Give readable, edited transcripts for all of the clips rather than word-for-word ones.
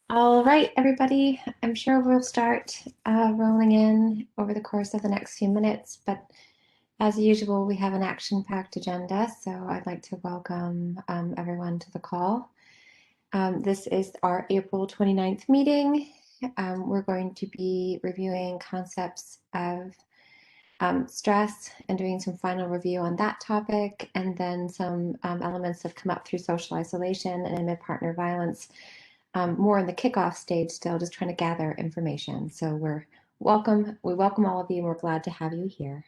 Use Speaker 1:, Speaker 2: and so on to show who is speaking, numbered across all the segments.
Speaker 1: All right, everybody. I'm sure we'll start rolling in over the course of the next few minutes, but as usual, we have an action-packed agenda, so I'd like to welcome everyone to the call. This is our April 29th meeting. We're going to be reviewing concepts of stress and doing some final review on that topic, and then some elements have come up through social isolation and mid-partner violence. More in the kickoff stage still, just trying to gather information. So we welcome all of you, and we're glad to have you here.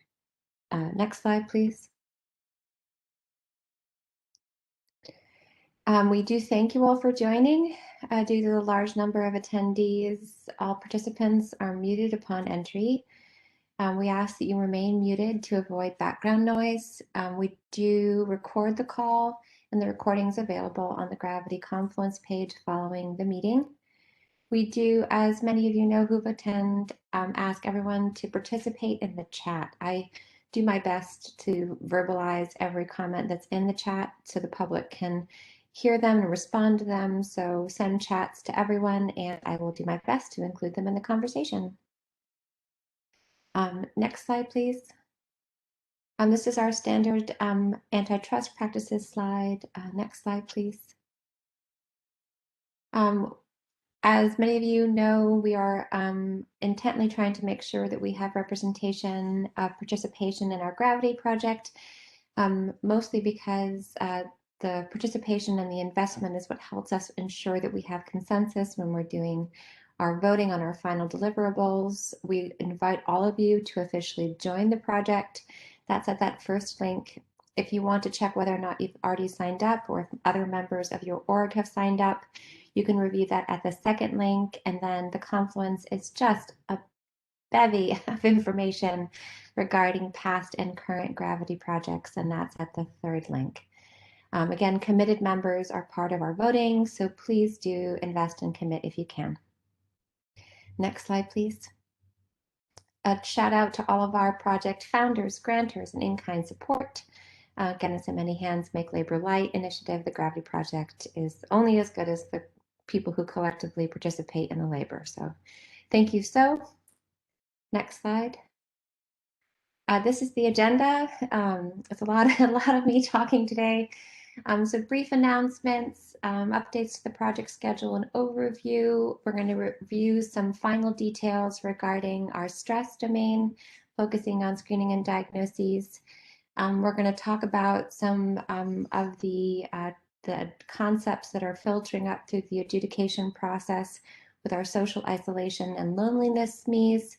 Speaker 1: Next slide, please. We do thank you all for joining. Due to the large number of attendees, all participants are muted upon entry. We ask that you remain muted to avoid background noise. We do record the call, and the recording is available on the Gravity Confluence page following the meeting. We do, as many of you know who've attended, ask everyone to participate in the chat. I do my best to verbalize every comment that's in the chat so the public can hear them and respond to them. So send chats to everyone, and I will do my best to include them in the conversation. Next slide, please. This is our standard antitrust practices slide. Next slide, please. As many of you know, we are intently trying to make sure that we have representation of participation in our Gravity project, mostly because the participation and the investment is what helps us ensure that we have consensus when we're doing our voting on our final deliverables. We invite all of you to officially join the project. That's at that first link. If you want to check whether or not you've already signed up or if other members of your org have signed up, you can review that at the second link, and then the Confluence is just a bevy of information regarding past and current Gravity projects, and that's at the third link. Again, committed members are part of our voting, so please do invest and commit if you can. Next slide, please. A shout out to all of our project founders, grantors, and in-kind support. Again, it's a Many Hands Make Labor Light initiative. The Gravity Project is only as good as the people who collectively participate in the labor. So thank you. So next slide. This is the agenda. It's a lot of me talking today. So brief announcements, updates to the project schedule and overview. We're going to review some final details regarding our stress domain, focusing on screening and diagnoses. We're going to talk about some of the concepts that are filtering up through the adjudication process with our social isolation and loneliness SMEs.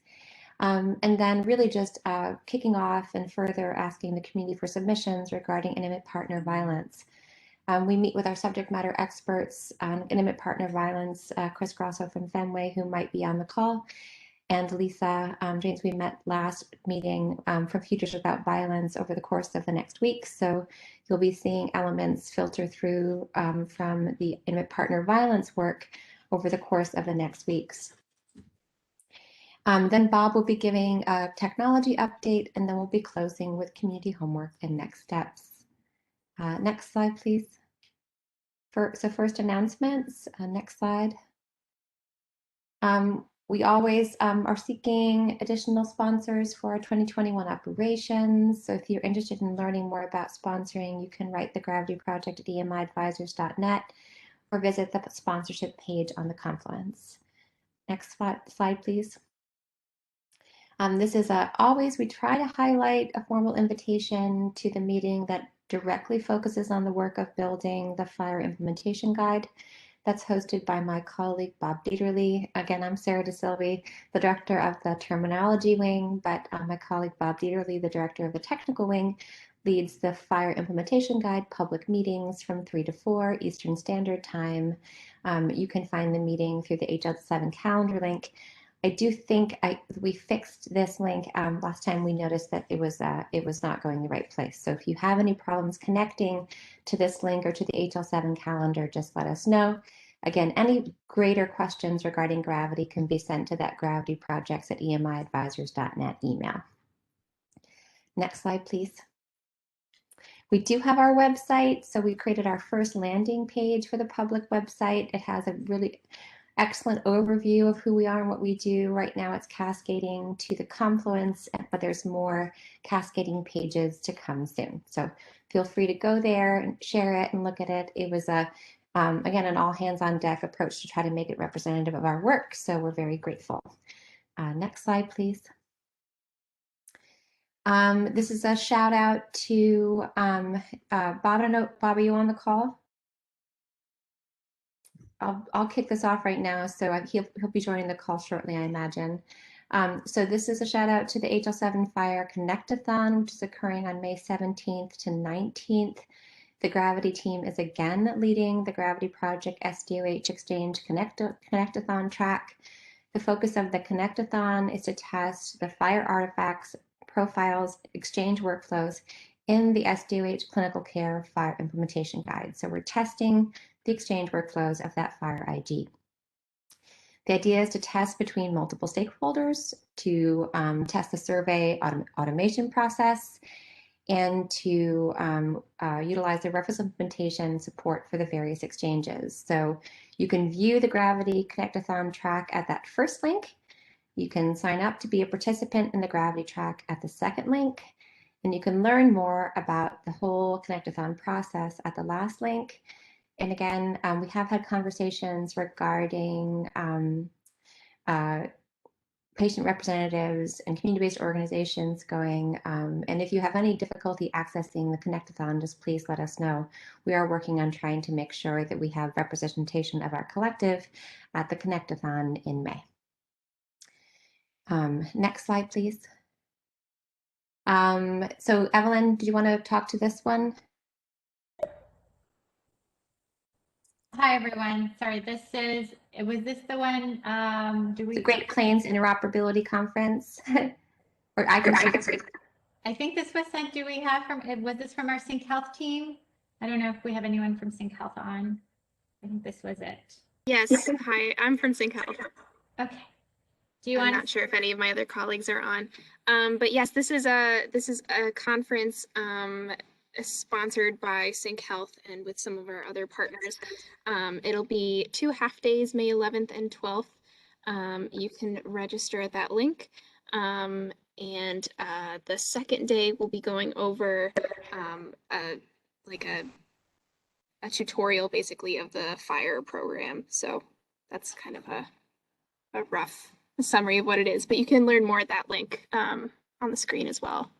Speaker 1: And then really just kicking off and further asking the community for submissions regarding intimate partner violence. We meet with our subject matter experts on intimate partner violence, Chris Grosso from Fenway, who might be on the call, and Lisa James, we met last meeting from Futures Without Violence over the course of the next week. So you'll be seeing elements filter through from the intimate partner violence work over the course of the next weeks. Then Bob will be giving a technology update, and then we'll be closing with community homework and next steps. Next slide, please. So first announcements, next slide. We always are seeking additional sponsors for our 2021 operations. So if you're interested in learning more about sponsoring, you can write the Gravity Project at emiadvisors.net or visit the sponsorship page on the Confluence. Next slide, please. This is always, we try to highlight a formal invitation to the meeting that directly focuses on the work of building the Fire Implementation Guide. That's hosted by my colleague, Bob Dieterle. Again, I'm Sarah DeSilvi, the director of the terminology wing, but my colleague, Bob Dieterle, the director of the technical wing, leads the Fire Implementation Guide public meetings from 3 to 4 Eastern Standard Time. You can find the meeting through the Hl7 calendar link. I do think we fixed this link. Last time we noticed that it was not going the right place. So if you have any problems connecting to this link or to the Hl7 calendar, just let us know. Again, any greater questions regarding Gravity can be sent to that Gravity Projects at emiadvisors.net email. Next slide, please. We do have our website, so we created our first landing page for the public website. It has a really excellent overview of who we are and what we do. Right now it's cascading to the Confluence, but there's more cascading pages to come soon. So feel free to go there and share it and look at it. It was again, an all hands on deck approach to try to make it representative of our work. So we're very grateful. Next slide, please. This is a shout out to Bob. I don't know, Bob, are you on the call? I'll kick this off right now. So he'll be joining the call shortly, I imagine. So this is a shout out to the Hl7 Fire Connect-A-Thon, which is occurring on May 17th to 19th. The Gravity team is again leading the Gravity Project SDOH Exchange Connect-A-Thon track. The focus of the Connect-A-Thon is to test the fire artifacts, profiles, exchange workflows in the SDOH Clinical Care Fire Implementation Guide. So we're testing the exchange workflows of that fire IG. The idea is to test between multiple stakeholders, to test the survey automation process, and to utilize the reference implementation support for the various exchanges. So you can view the Gravity Connect-A-Thon track at that first link. You can sign up to be a participant in the Gravity track at the second link, and you can learn more about the whole Connect-A-Thon process at the last link. And again, we have had conversations regarding patient representatives and community-based organizations going, and if you have any difficulty accessing the Connect-A-Thon, just please let us know. We are working on trying to make sure that we have representation of our collective at the Connect-A-Thon in May. Next slide, please. So Evelyn, did you want to talk to this one?
Speaker 2: Hi, everyone. Sorry, was this the one,
Speaker 1: The Great Plains Interoperability Conference? Or I can say.
Speaker 2: I think this was sent, was this from our Sync Health team? I don't know if we have anyone from Sync Health on. I think this was it.
Speaker 3: Yes, hi, I'm from Sync Health.
Speaker 2: Okay.
Speaker 3: I'm not sure if any of my other colleagues are on. But yes, this is a conference sponsored by Sync Health and with some of our other partners. It'll be 2 half days, May 11th and 12th. You can register at that link. And the second day we'll be going over a tutorial basically of the FIRE program. So that's kind of a rough summary of what it is, but you can learn more at that link on the screen as well.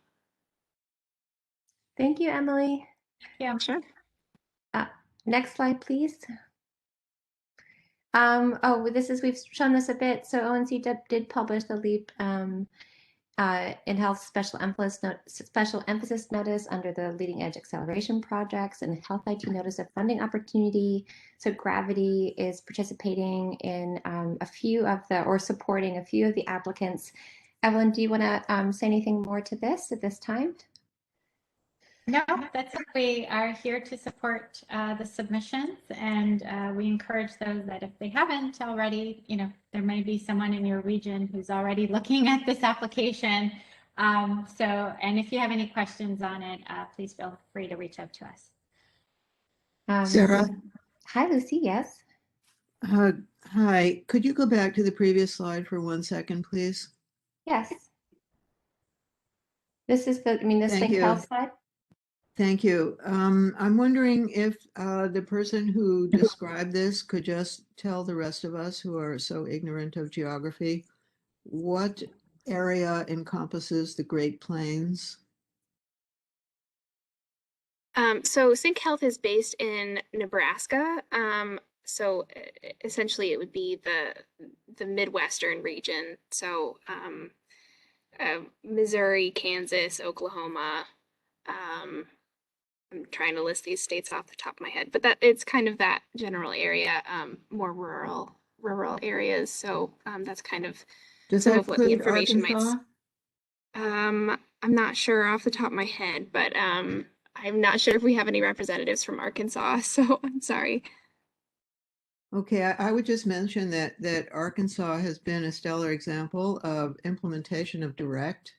Speaker 1: Thank you, Emily.
Speaker 2: Yeah,
Speaker 3: sure.
Speaker 1: Next slide, please. We've shown this a bit. So ONC did publish the LEAP in health special emphasis notice under the leading edge acceleration projects and health IT notice of funding opportunity. So Gravity is participating in supporting a few of the applicants. Evelyn, do you want to say anything more to this at this time?
Speaker 2: No, that's it. We are here to support the submissions, and we encourage those that if they haven't already, there may be someone in your region who's already looking at this application. And if you have any questions on it, please feel free to reach out to us.
Speaker 4: Sarah?
Speaker 1: Hi, Lucy, yes.
Speaker 4: Hi, could you go back to the previous slide for 1 second, please?
Speaker 1: Yes. This is the Sync Health slide?
Speaker 4: Thank you. I'm wondering if the person who described this could just tell the rest of us who are so ignorant of geography, what area encompasses the Great Plains?
Speaker 3: So Sync Health is based in Nebraska. So essentially it would be the Midwestern region. So Missouri, Kansas, Oklahoma. I'm trying to list these states off the top of my head, but it's kind of that general area, more rural areas. So that's kind of some of what the information
Speaker 4: Arkansas?
Speaker 3: I'm not sure off the top of my head, but I'm not sure if we have any representatives from Arkansas, so I'm sorry.
Speaker 4: Okay, I would just mention that Arkansas has been a stellar example of implementation of Direct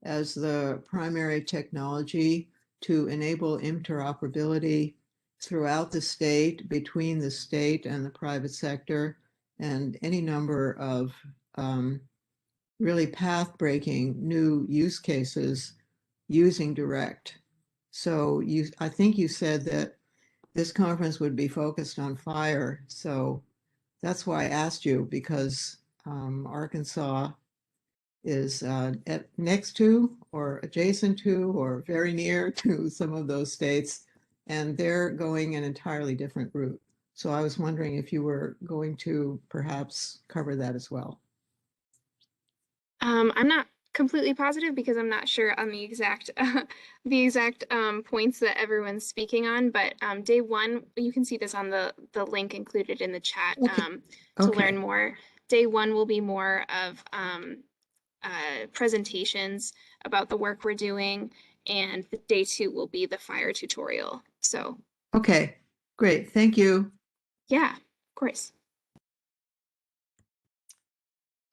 Speaker 4: as the primary technology to enable interoperability throughout the state, between the state and the private sector, and any number of really path-breaking new use cases using direct. So I think you said that this conference would be focused on fire. So that's why I asked you, because Arkansas is next to or adjacent to or very near to some of those states, and they're going an entirely different route. So I was wondering if you were going to perhaps cover that as well.
Speaker 3: I'm not completely positive because I'm not sure on the exact points that everyone's speaking on. But day one, you can see this on the link included in the chat to learn more. Day one will be more of presentations about the work we're doing, and day two will be the fire tutorial. So
Speaker 4: okay, great, thank you.
Speaker 3: Yeah, of course.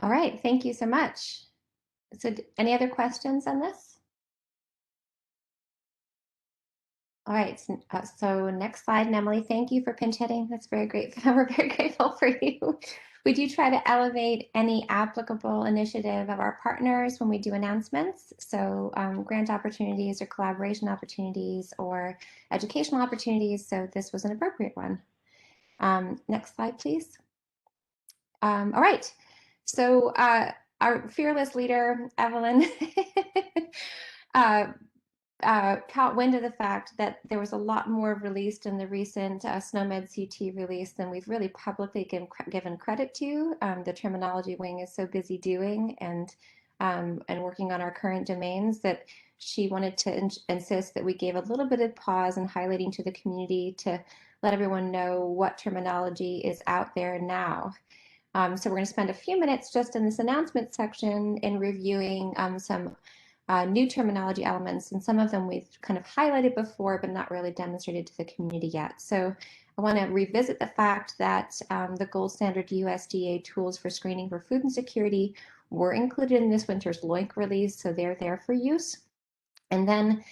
Speaker 1: All right, thank you so much. So any other questions on this? All right, so next slide, and Emily, thank you for pinch hitting. That's very great. We're very grateful for you. We do try to elevate any applicable initiative of our partners when we do announcements. So grant opportunities or collaboration opportunities or educational opportunities. So this was an appropriate one. Next slide, please. All right, so our fearless leader, Evelyn, caught wind of the fact that there was a lot more released in the recent SNOMED CT release than we've really publicly given credit to. The terminology wing is so busy doing and working on our current domains that she wanted to insist that we gave a little bit of pause and highlighting to the community to let everyone know what terminology is out there now. So we're going to spend a few minutes just in this announcement section in reviewing some new terminology elements, and some of them we've kind of highlighted before, but not really demonstrated to the community yet. So I want to revisit the fact that the gold standard USDA tools for screening for food insecurity were included in this winter's LOINC release, so they're there for use. And then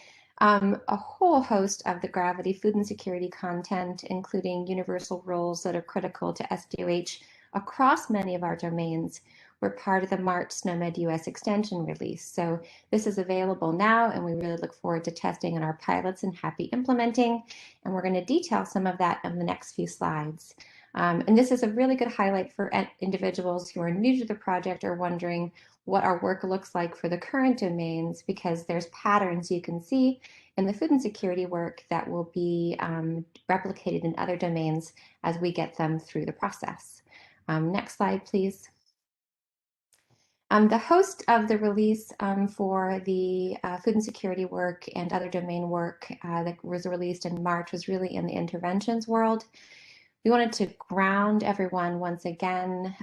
Speaker 1: a whole host of the Gravity food insecurity content, including universal rules that are critical to SDOH across many of our domains, were part of the March SNOMED US extension release. So this is available now, and we really look forward to testing in our pilots and happy implementing. And we're going to detail some of that in the next few slides. And this is a really good highlight for individuals who are new to the project or wondering what our work looks like for the current domains, because there's patterns you can see in the food insecurity work that will be replicated in other domains as we get them through the process. Next slide, please. The host of the release for the food insecurity work and other domain work that was released in March was really in the interventions world. We wanted to ground everyone once again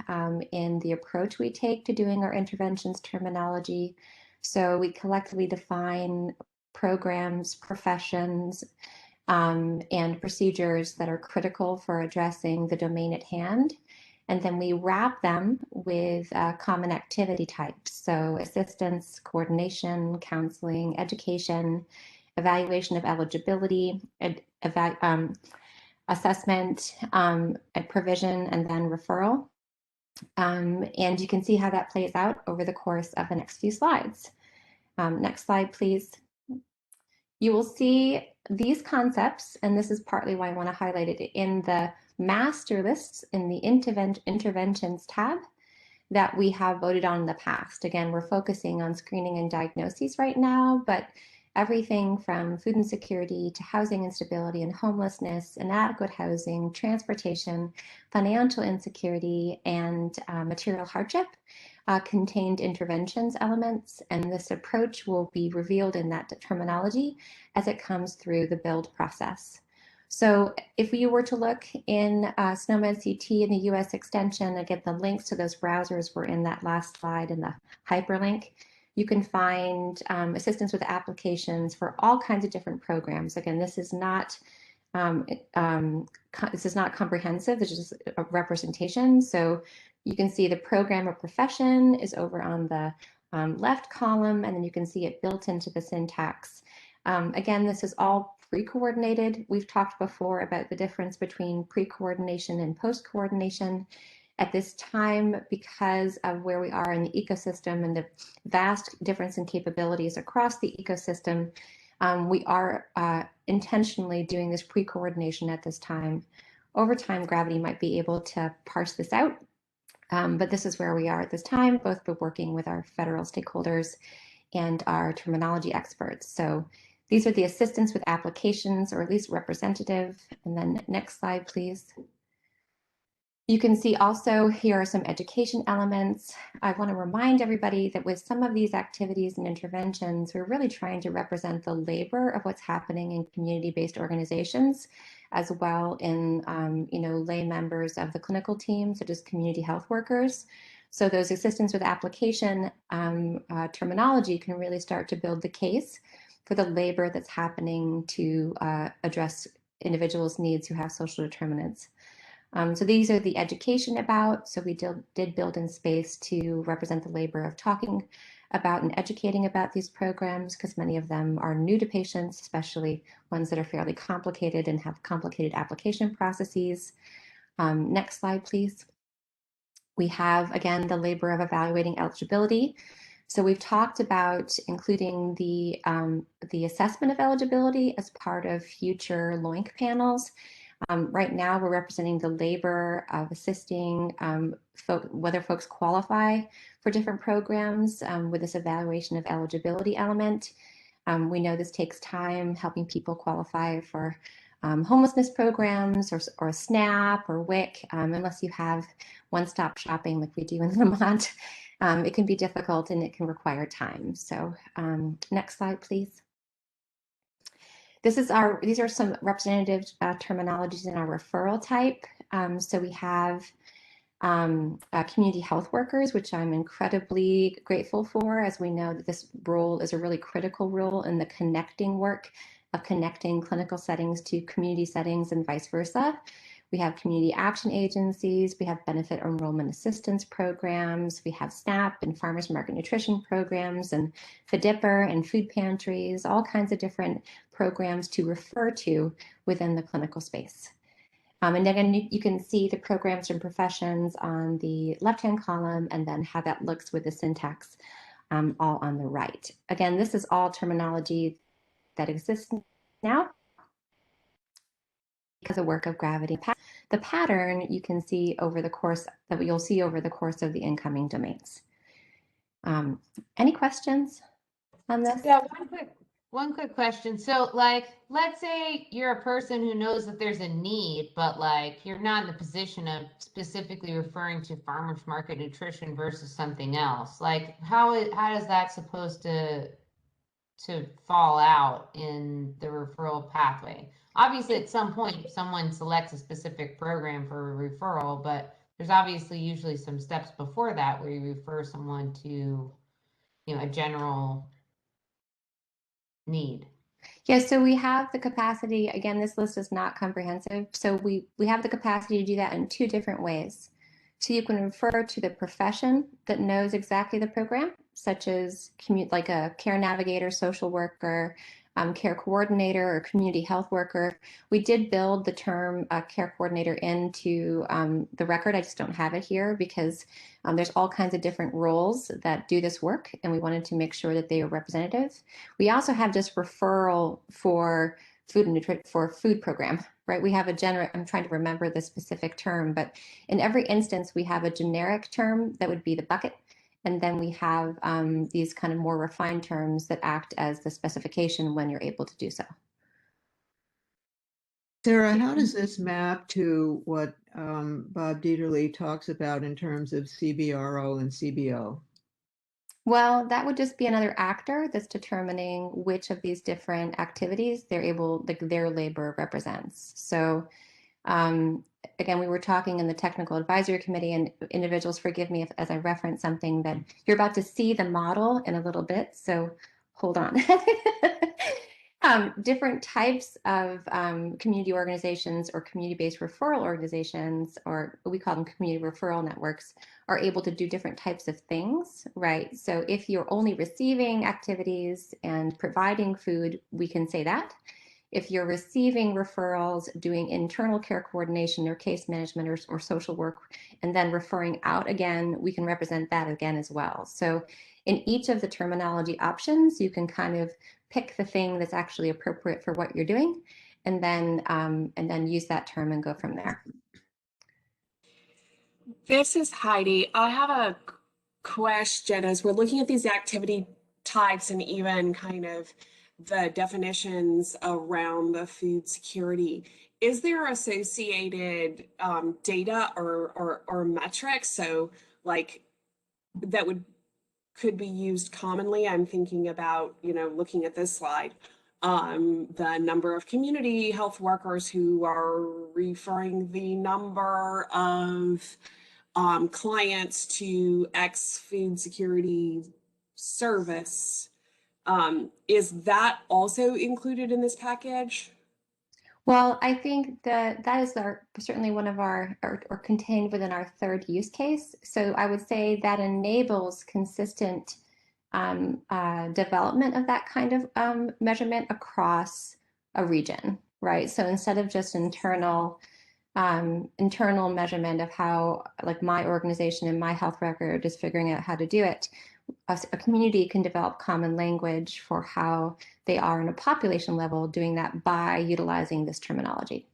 Speaker 1: in the approach we take to doing our interventions terminology. So we collectively define programs, professions, and procedures that are critical for addressing the domain at hand. And then we wrap them with common activity types. So assistance, coordination, counseling, education, evaluation of eligibility, assessment, provision, and then referral. And you can see how that plays out over the course of the next few slides. Next slide, please. You will see these concepts, and this is partly why I want to highlight it, in the master lists in the interventions tab that we have voted on in the past. Again, we're focusing on screening and diagnoses right now, but everything from food insecurity to housing instability and homelessness, inadequate housing, transportation, financial insecurity, and material hardship contained interventions elements, and this approach will be revealed in that terminology as it comes through the build process. So if you were to look in SNOMED CT in the US extension, again, the links to those browsers were in that last slide in the hyperlink. You can find assistance with applications for all kinds of different programs. Again, this is not comprehensive. This is just a representation. So you can see the program or profession is over on the left column, and then you can see it built into the syntax. Again, this is all pre-coordinated. We've talked before about the difference between pre-coordination and post-coordination. At this time, because of where we are in the ecosystem and the vast difference in capabilities across the ecosystem, we are intentionally doing this pre-coordination at this time. Over time, Gravity might be able to parse this out, but this is where we are at this time, both by working with our federal stakeholders and our terminology experts. So these are the assistants with applications, or at least representative. And then next slide, please. You can see also here are some education elements. I want to remind everybody that with some of these activities and interventions, we're really trying to represent the labor of what's happening in community-based organizations, as well in lay members of the clinical team, such as community health workers. So those assistants with application terminology can really start to build the case for the labor that's happening to address individuals' needs who have social determinants. So these are the education about. So we did build in space to represent the labor of talking about and educating about these programs, because many of them are new to patients, especially ones that are fairly complicated and have complicated application processes. Next slide, please. We have, again, the labor of evaluating eligibility. So we've talked about including the assessment of eligibility as part of future LOINC panels. Right now, we're representing the labor of assisting whether folks qualify for different programs with this evaluation of eligibility element. We know this takes time, helping people qualify for homelessness programs or SNAP or WIC, unless you have one-stop shopping like we do in Vermont. It can be difficult and it can require time. So next slide, please. These are some representative terminologies in our referral type. So we have community health workers, which I'm incredibly grateful for, as we know that this role is a really critical role in the connecting work of connecting clinical settings to community settings and vice versa. We have community action agencies, we have benefit enrollment assistance programs, we have SNAP and farmers market nutrition programs and FDIPR and food pantries, all kinds of different programs to refer to within the clinical space. And again, you can see the programs and professions on the left-hand column, and then how that looks with the syntax all on the right. Again, this is all terminology that exists now because of work of Gravity. The pattern you can see over the course that you'll see over the course of the incoming domains. Any questions on this?
Speaker 5: Yeah, one quick question. So like, let's say you're a person who knows that there's a need, but like you're not in the position of specifically referring to farmers market nutrition versus something else. Like how is that supposed to fall out in the referral pathway? Obviously, at some point, someone selects a specific program for a referral, but there's obviously usually some steps before that where you refer someone to, a general need.
Speaker 1: Yeah, so we have the capacity, again, this list is not comprehensive, so we have the capacity to do that in two different ways. So you can refer to the profession that knows exactly the program, such as like a care navigator, social worker, care coordinator, or community health worker. We did build the term care coordinator into the record. I just don't have it here because there's all kinds of different roles that do this work, and we wanted to make sure that they are representative. We also have just referral for food and nutrition for food program, right? We have a generic, I'm trying to remember the specific term, but in every instance, we have a generic term that would be the bucket. And then we have these kind of more refined terms that act as the specification when you're able to do so.
Speaker 4: Sarah, how does this map to what Bob Dieterle talks about in terms of CBRO and CBO?
Speaker 1: Well, that would just be another actor that's determining which of these different activities their labor represents. So again, we were talking in the technical advisory committee, and individuals, forgive me as I reference something that you're about to see the model in a little bit, so hold on. Different types of community organizations or community-based referral organizations, or we call them community referral networks, are able to do different types of things, right? So if you're only receiving activities and providing food, we can say that. if you're receiving referrals, doing internal care coordination or case management or social work, and then referring out again, we can represent that again as well. So in each of the terminology options, you can kind of pick the thing that's actually appropriate for what you're doing, and then use that term and go from there.
Speaker 6: This is Heidi. I have a question as we're looking at these activity types and even kind of the definitions around the food security. Is there associated data or metrics? So like that could be used commonly. I'm thinking about, looking at this slide, the number of community health workers who are referring the number of clients to X food security service. Is that also included in this package?
Speaker 1: Well, I think that is certainly one of our, or contained within our third use case. So I would say that enables consistent development of that kind of measurement across a region, right? So instead of just internal measurement of how, like, my organization and my health record is figuring out how to do it, a community can develop common language for how they are in a population level doing that by utilizing this terminology.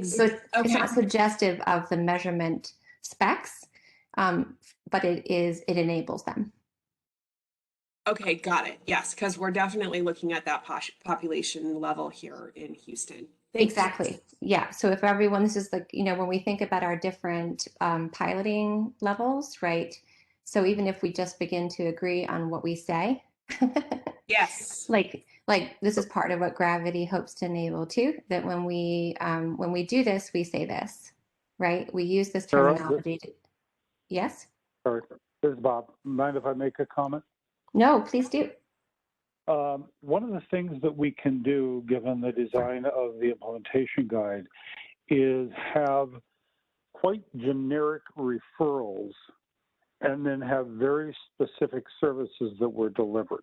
Speaker 1: So it's not suggestive of the measurement specs, but it enables them.
Speaker 6: Okay, got it. Yes, because we're definitely looking at that population level here in Houston.
Speaker 1: Exactly. Yeah. So if everyone, this is like, when we think about our different piloting levels, right? So even if we just begin to agree on what we say,
Speaker 6: yes,
Speaker 1: like this is part of what Gravity hopes to enable too, that when we do this, we say this, right? We use this terminology. Yes?
Speaker 7: Sorry, this is Bob. Mind if I make a comment?
Speaker 1: No, please do.
Speaker 7: One of the things that we can do, given the design of the implementation guide, is have quite generic referrals and then have very specific services that were delivered.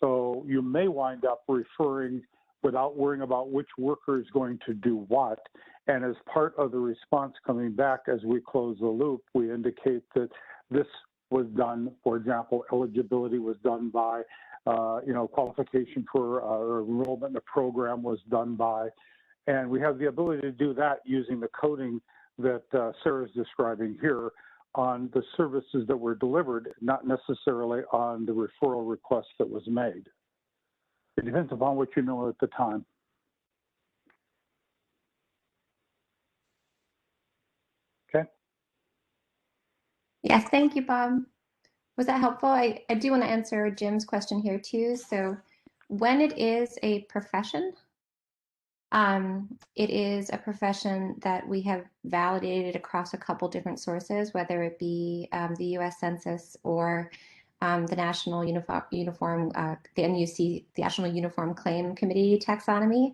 Speaker 7: So you may wind up referring without worrying about which worker is going to do what. And as part of the response coming back as we close the loop, we indicate that this was done, for example, eligibility was done by, qualification for enrollment in the program was done by, and we have the ability to do that using the coding that Sarah is describing here on the services that were delivered, not necessarily on the referral request that was made. It depends upon what you know at the time. Okay.
Speaker 1: Yes, thank you, Bob. Was that helpful? I do want to answer Jim's question here too. So when it is a profession, it is a profession that we have validated across a couple different sources, whether it be the U.S. Census or the National Uniform, the NUC, the National Uniform Claim Committee taxonomy.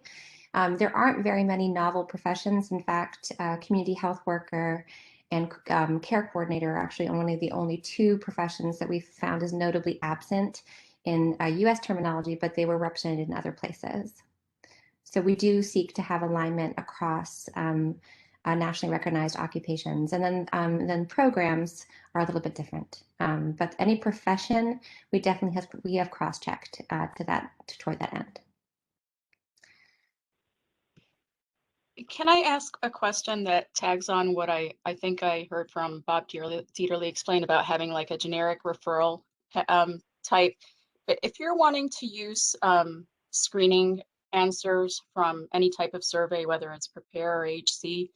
Speaker 1: There aren't very many novel professions. In fact, community health worker and care coordinator are actually one of the only two professions that we've found is notably absent in U.S. terminology, but they were represented in other places. So we do seek to have alignment across nationally recognized occupations, and then programs are a little bit different. But any profession, we definitely have cross-checked toward that end.
Speaker 8: Can I ask a question that tags on what I think I heard from Bob Dieterle explain about having like a generic referral type? But if you're wanting to use screening answers from any type of survey, whether it's Prepare or HC,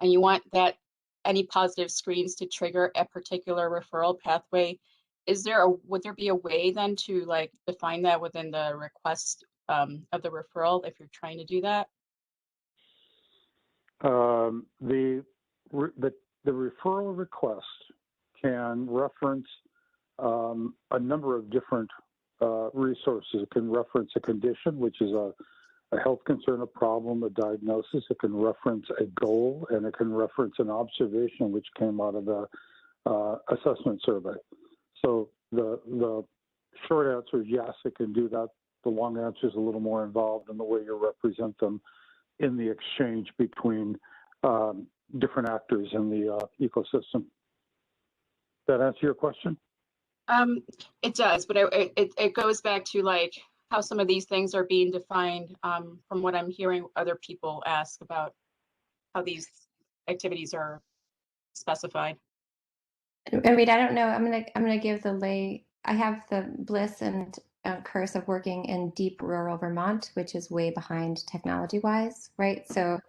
Speaker 8: and you want that any positive screens to trigger a particular referral pathway, would there be a way then to like define that within the request of the referral if you're trying to do that?
Speaker 7: The referral request can reference a number of different resources. It can reference a condition, which is a health concern, a problem, a diagnosis. It can reference a goal, and it can reference an observation which came out of the assessment survey. So the short answer is yes, it can do that. the long answer is a little more involved in the way you represent them in the exchange between different actors in the ecosystem. That answer your question?
Speaker 8: It does, but it goes back to like how some of these things are being defined from what I'm hearing other people ask about how these activities are specified.
Speaker 1: And Reed, I don't know. I'm gonna give the lay. I have the bliss and curse of working in deep rural Vermont, which is way behind technology-wise, right? So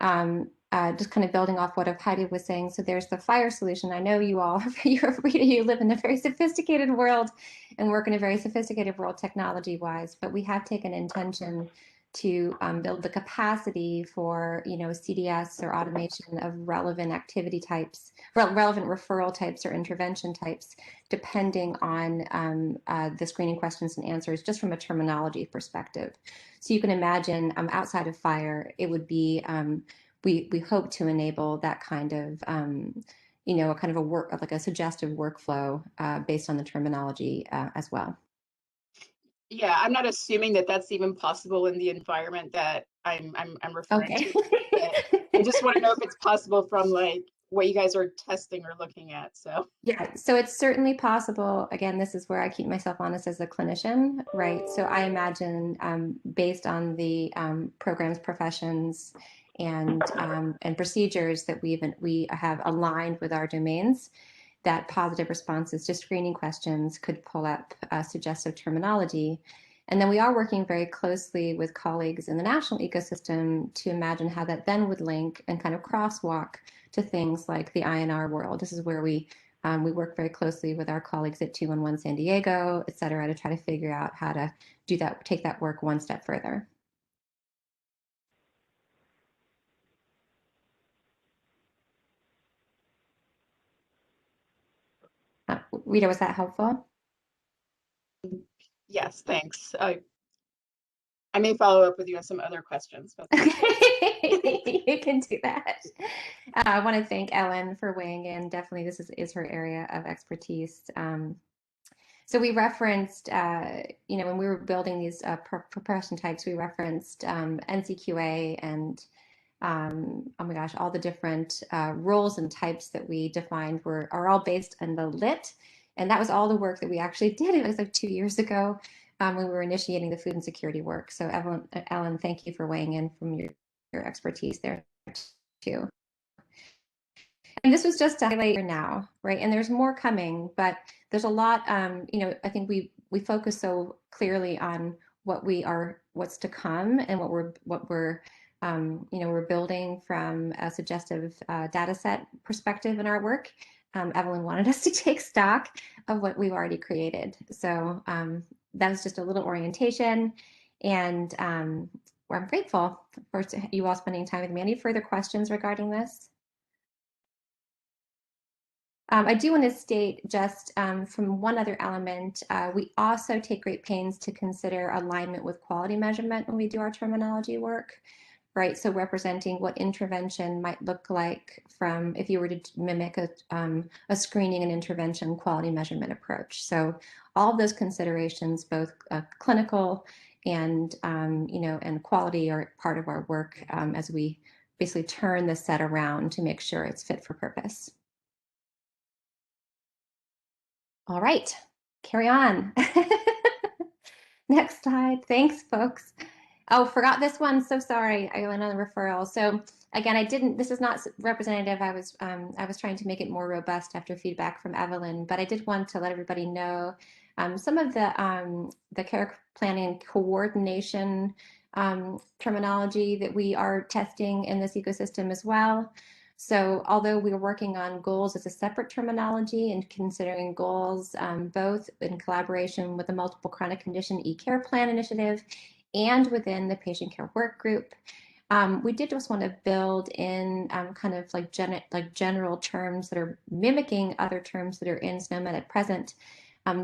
Speaker 1: just kind of building off what Heidi was saying. So there's the fire solution. I know you all, you live in a very sophisticated world and work in a very sophisticated world technology-wise, but we have taken intention to build the capacity for, CDS or automation of relevant activity types, relevant referral types or intervention types, depending on the screening questions and answers, just from a terminology perspective. So you can imagine outside of fire, it would be, we hope to enable that kind of, a kind of a work, like a suggestive workflow based on the terminology as well.
Speaker 8: Yeah, I'm not assuming that that's even possible in the environment that I'm referring to. I just want to know if it's possible from like what you guys are testing or looking at. So
Speaker 1: yeah, so it's certainly possible. Again, this is where I keep myself honest as a clinician, right? So I imagine based on the programs, professions, and procedures that we have aligned with our domains, that positive responses to screening questions could pull up suggestive terminology. And then we are working very closely with colleagues in the national ecosystem to imagine how that then would link and kind of crosswalk to things like the INR world. This is where we work very closely with our colleagues at 211 San Diego, et cetera, to try to figure out how to do that, take that work one step further. Rita, was that helpful?
Speaker 8: yes, thanks. I may follow up with you on some other questions. But
Speaker 1: you can do that. I want to thank Ellen for weighing in. Definitely, this is her area of expertise. So we referenced, when we were building these progression types, we referenced NCQA and oh my gosh, all the different roles and types that we defined are all based on the lit. And that was all the work that we actually did. It was like 2 years ago when we were initiating the food and security work. So Ellen, thank you for weighing in from your expertise there too. And this was just to highlight now, right? And there's more coming, but there's a lot, I think we focus so clearly on what's to come and what we're building from a suggestive data set perspective in our work. Evelyn wanted us to take stock of what we've already created. So that was just a little orientation, and I'm grateful for you all spending time with me. Any further questions regarding this? I do want to state just from one other element, we also take great pains to consider alignment with quality measurement when we do our terminology work, right? So representing what intervention might look like from if you were to mimic a screening and intervention quality measurement approach. So all of those considerations, both clinical and and quality, are part of our work as we basically turn the set around to make sure it's fit for purpose. All right, carry on. Next slide. Thanks, folks. Oh, forgot this one. So sorry. I went on the referral. So again, this is not representative. I was trying to make it more robust after feedback from Evelyn, but I did want to let everybody know some of the care planning coordination terminology that we are testing in this ecosystem as well. So although we are working on goals as a separate terminology and considering goals both in collaboration with the Multiple Chronic Condition E-Care Plan Initiative and within the Patient Care Workgroup, we did just want to build in kind of like general terms that are mimicking other terms that are in SNOMED at present,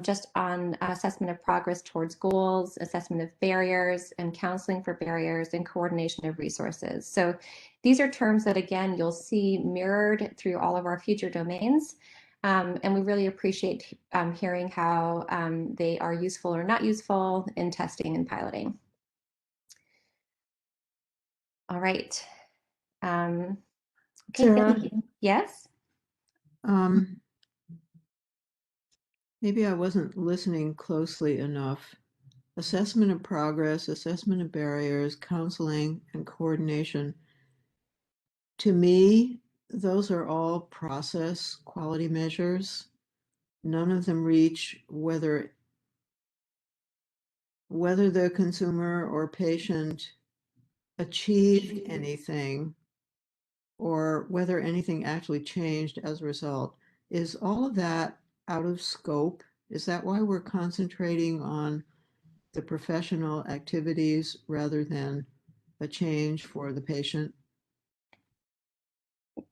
Speaker 1: just on assessment of progress towards goals, assessment of barriers, and counseling for barriers, and coordination of resources. So these are terms that, again, you'll see mirrored through all of our future domains. And we really appreciate hearing how they are useful or not useful in testing and piloting. All right. Okay,
Speaker 4: Sarah?
Speaker 1: thank you. Yes?
Speaker 4: Maybe I wasn't listening closely enough. Assessment of progress, assessment of barriers, counseling, and coordination. To me, those are all process quality measures. None of them reach whether the consumer or patient achieved anything or whether anything actually changed as a result. Is all of that out of scope? Is that why we're concentrating on the professional activities rather than a change for the patient?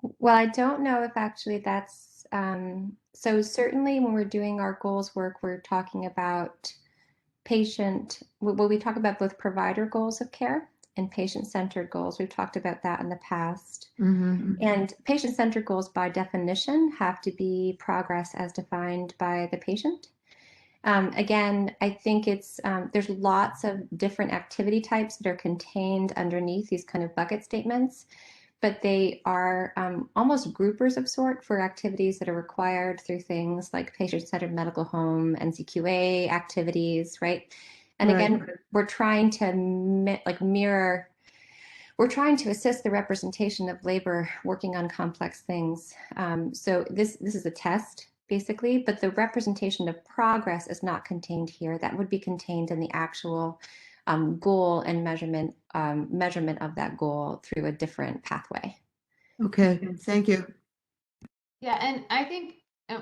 Speaker 1: Well, I don't know if actually that's, so certainly when we're doing our goals work, we're talking about we talk about both provider goals of care and patient-centered goals. We've talked about that in the past.
Speaker 4: Mm-hmm.
Speaker 1: And patient-centered goals by definition have to be progress as defined by the patient. Again, I think there's lots of different activity types that are contained underneath these kind of bucket statements, but they are almost groupers of sort for activities that are required through things like patient-centered medical home, NCQA activities, right? And again, we're trying to mirror, we're trying to assist the representation of labor working on complex things. So this is a test, basically, but the representation of progress is not contained here. That would be contained in the actual goal and measurement of that goal through a different pathway.
Speaker 4: Okay, thank you.
Speaker 5: Yeah, and I think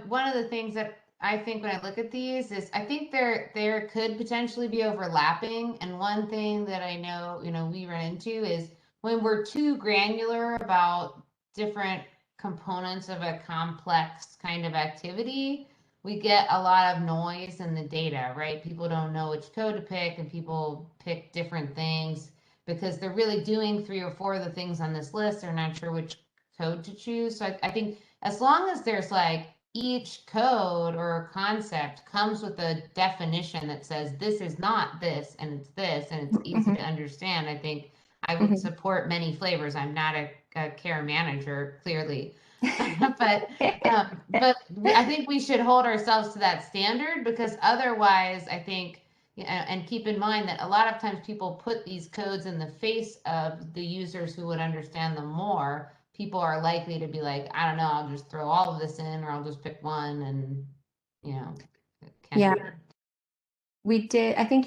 Speaker 5: one of the things that I think when I look at these is I think there could potentially be overlapping. And one thing that I know, we run into is when we're too granular about different components of a complex kind of activity, we get a lot of noise in the data, right? People don't know which code to pick, and people pick different things because they're really doing 3 or 4 of the things on this list. They're not sure which code to choose. So I think as long as there's like each code or concept comes with a definition that says this is not this and it's this and it's easy to understand, I think I would support many flavors. I'm not a care manager, clearly. but I think we should hold ourselves to that standard, because otherwise I think, and keep in mind that a lot of times people put these codes in the face of the users who would understand them more. People are likely to be like, I don't know, I'll just throw all of this in, or I'll just pick one, and
Speaker 1: yeah, we did. I think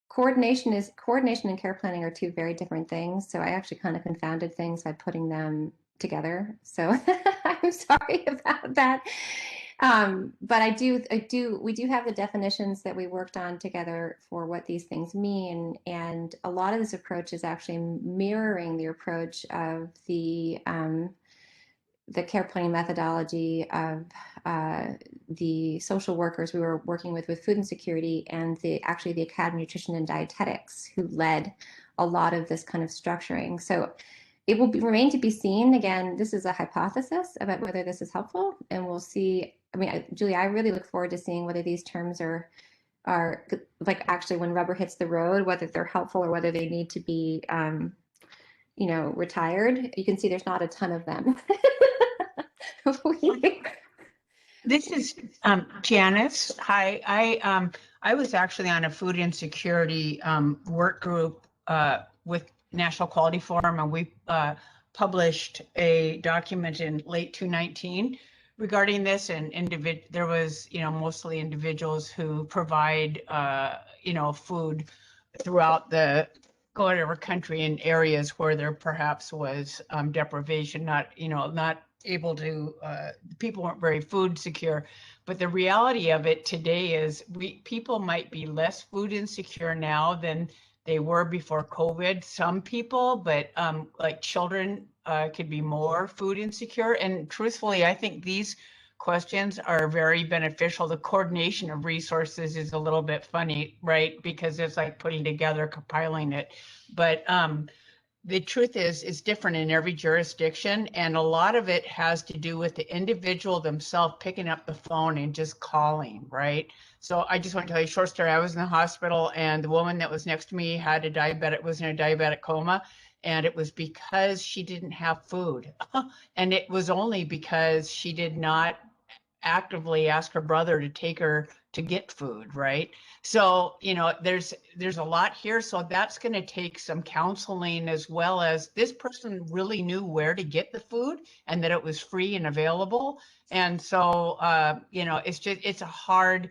Speaker 1: coordination and care planning are 2 very different things. So I actually kind of confounded things by putting them together. So I'm sorry about that. But we do have the definitions that we worked on together for what these things mean. And a lot of this approach is actually mirroring the approach of the care planning methodology of the social workers we were working with food insecurity, and actually the Academy of Nutrition and Dietetics, who led a lot of this kind of structuring. So it will remain to be seen. Again, this is a hypothesis about whether this is helpful, and we'll see. I mean, Julie, I really look forward to seeing whether these terms are like actually when rubber hits the road, whether they're helpful or whether they need to be retired. You can see there's not a ton of them.
Speaker 9: This is Janice. Hi, I was actually on a food insecurity work group with National Quality Forum, and we published a document in late 2019 regarding this. And there was, mostly individuals who provide, food throughout the whatever country in areas where there perhaps was deprivation, not able to, people weren't very food secure. But the reality of it today is people might be less food insecure now than they were before COVID. Some people, but like children could be more food insecure. And truthfully, I think these questions are very beneficial. The coordination of resources is a little bit funny, right? Because it's like putting together, compiling it. But the truth is, it's different in every jurisdiction. And a lot of it has to do with the individual themselves picking up the phone and just calling, right? So I just want to tell you a short story. I was in the hospital and the woman that was next to me was in a diabetic coma. And it was because she didn't have food. And it was only because she did not actively ask her brother to take her to get food, right? So, you know, there's a lot here. So that's going to take some counseling, as well as this person really knew where to get the food and that it was free and available. And so, you know, it's a hard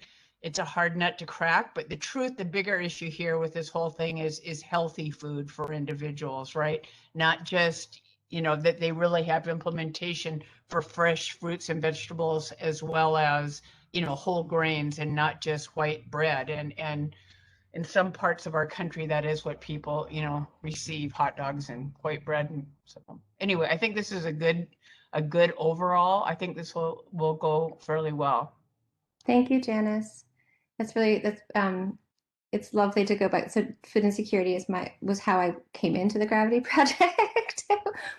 Speaker 9: nut to crack. But the bigger issue here with this whole thing is healthy food for individuals, right? Not just, you know, that they really have implementation for fresh fruits and vegetables, as well as, you know, whole grains and not just white bread. And in some parts of our country, that is what people, you know, receive, hot dogs and white bread. And so anyway, I think this is a good overall. I think this will go fairly well.
Speaker 1: Thank you, Janice. It's lovely to go back. So food insecurity was how I came into the Gravity Project.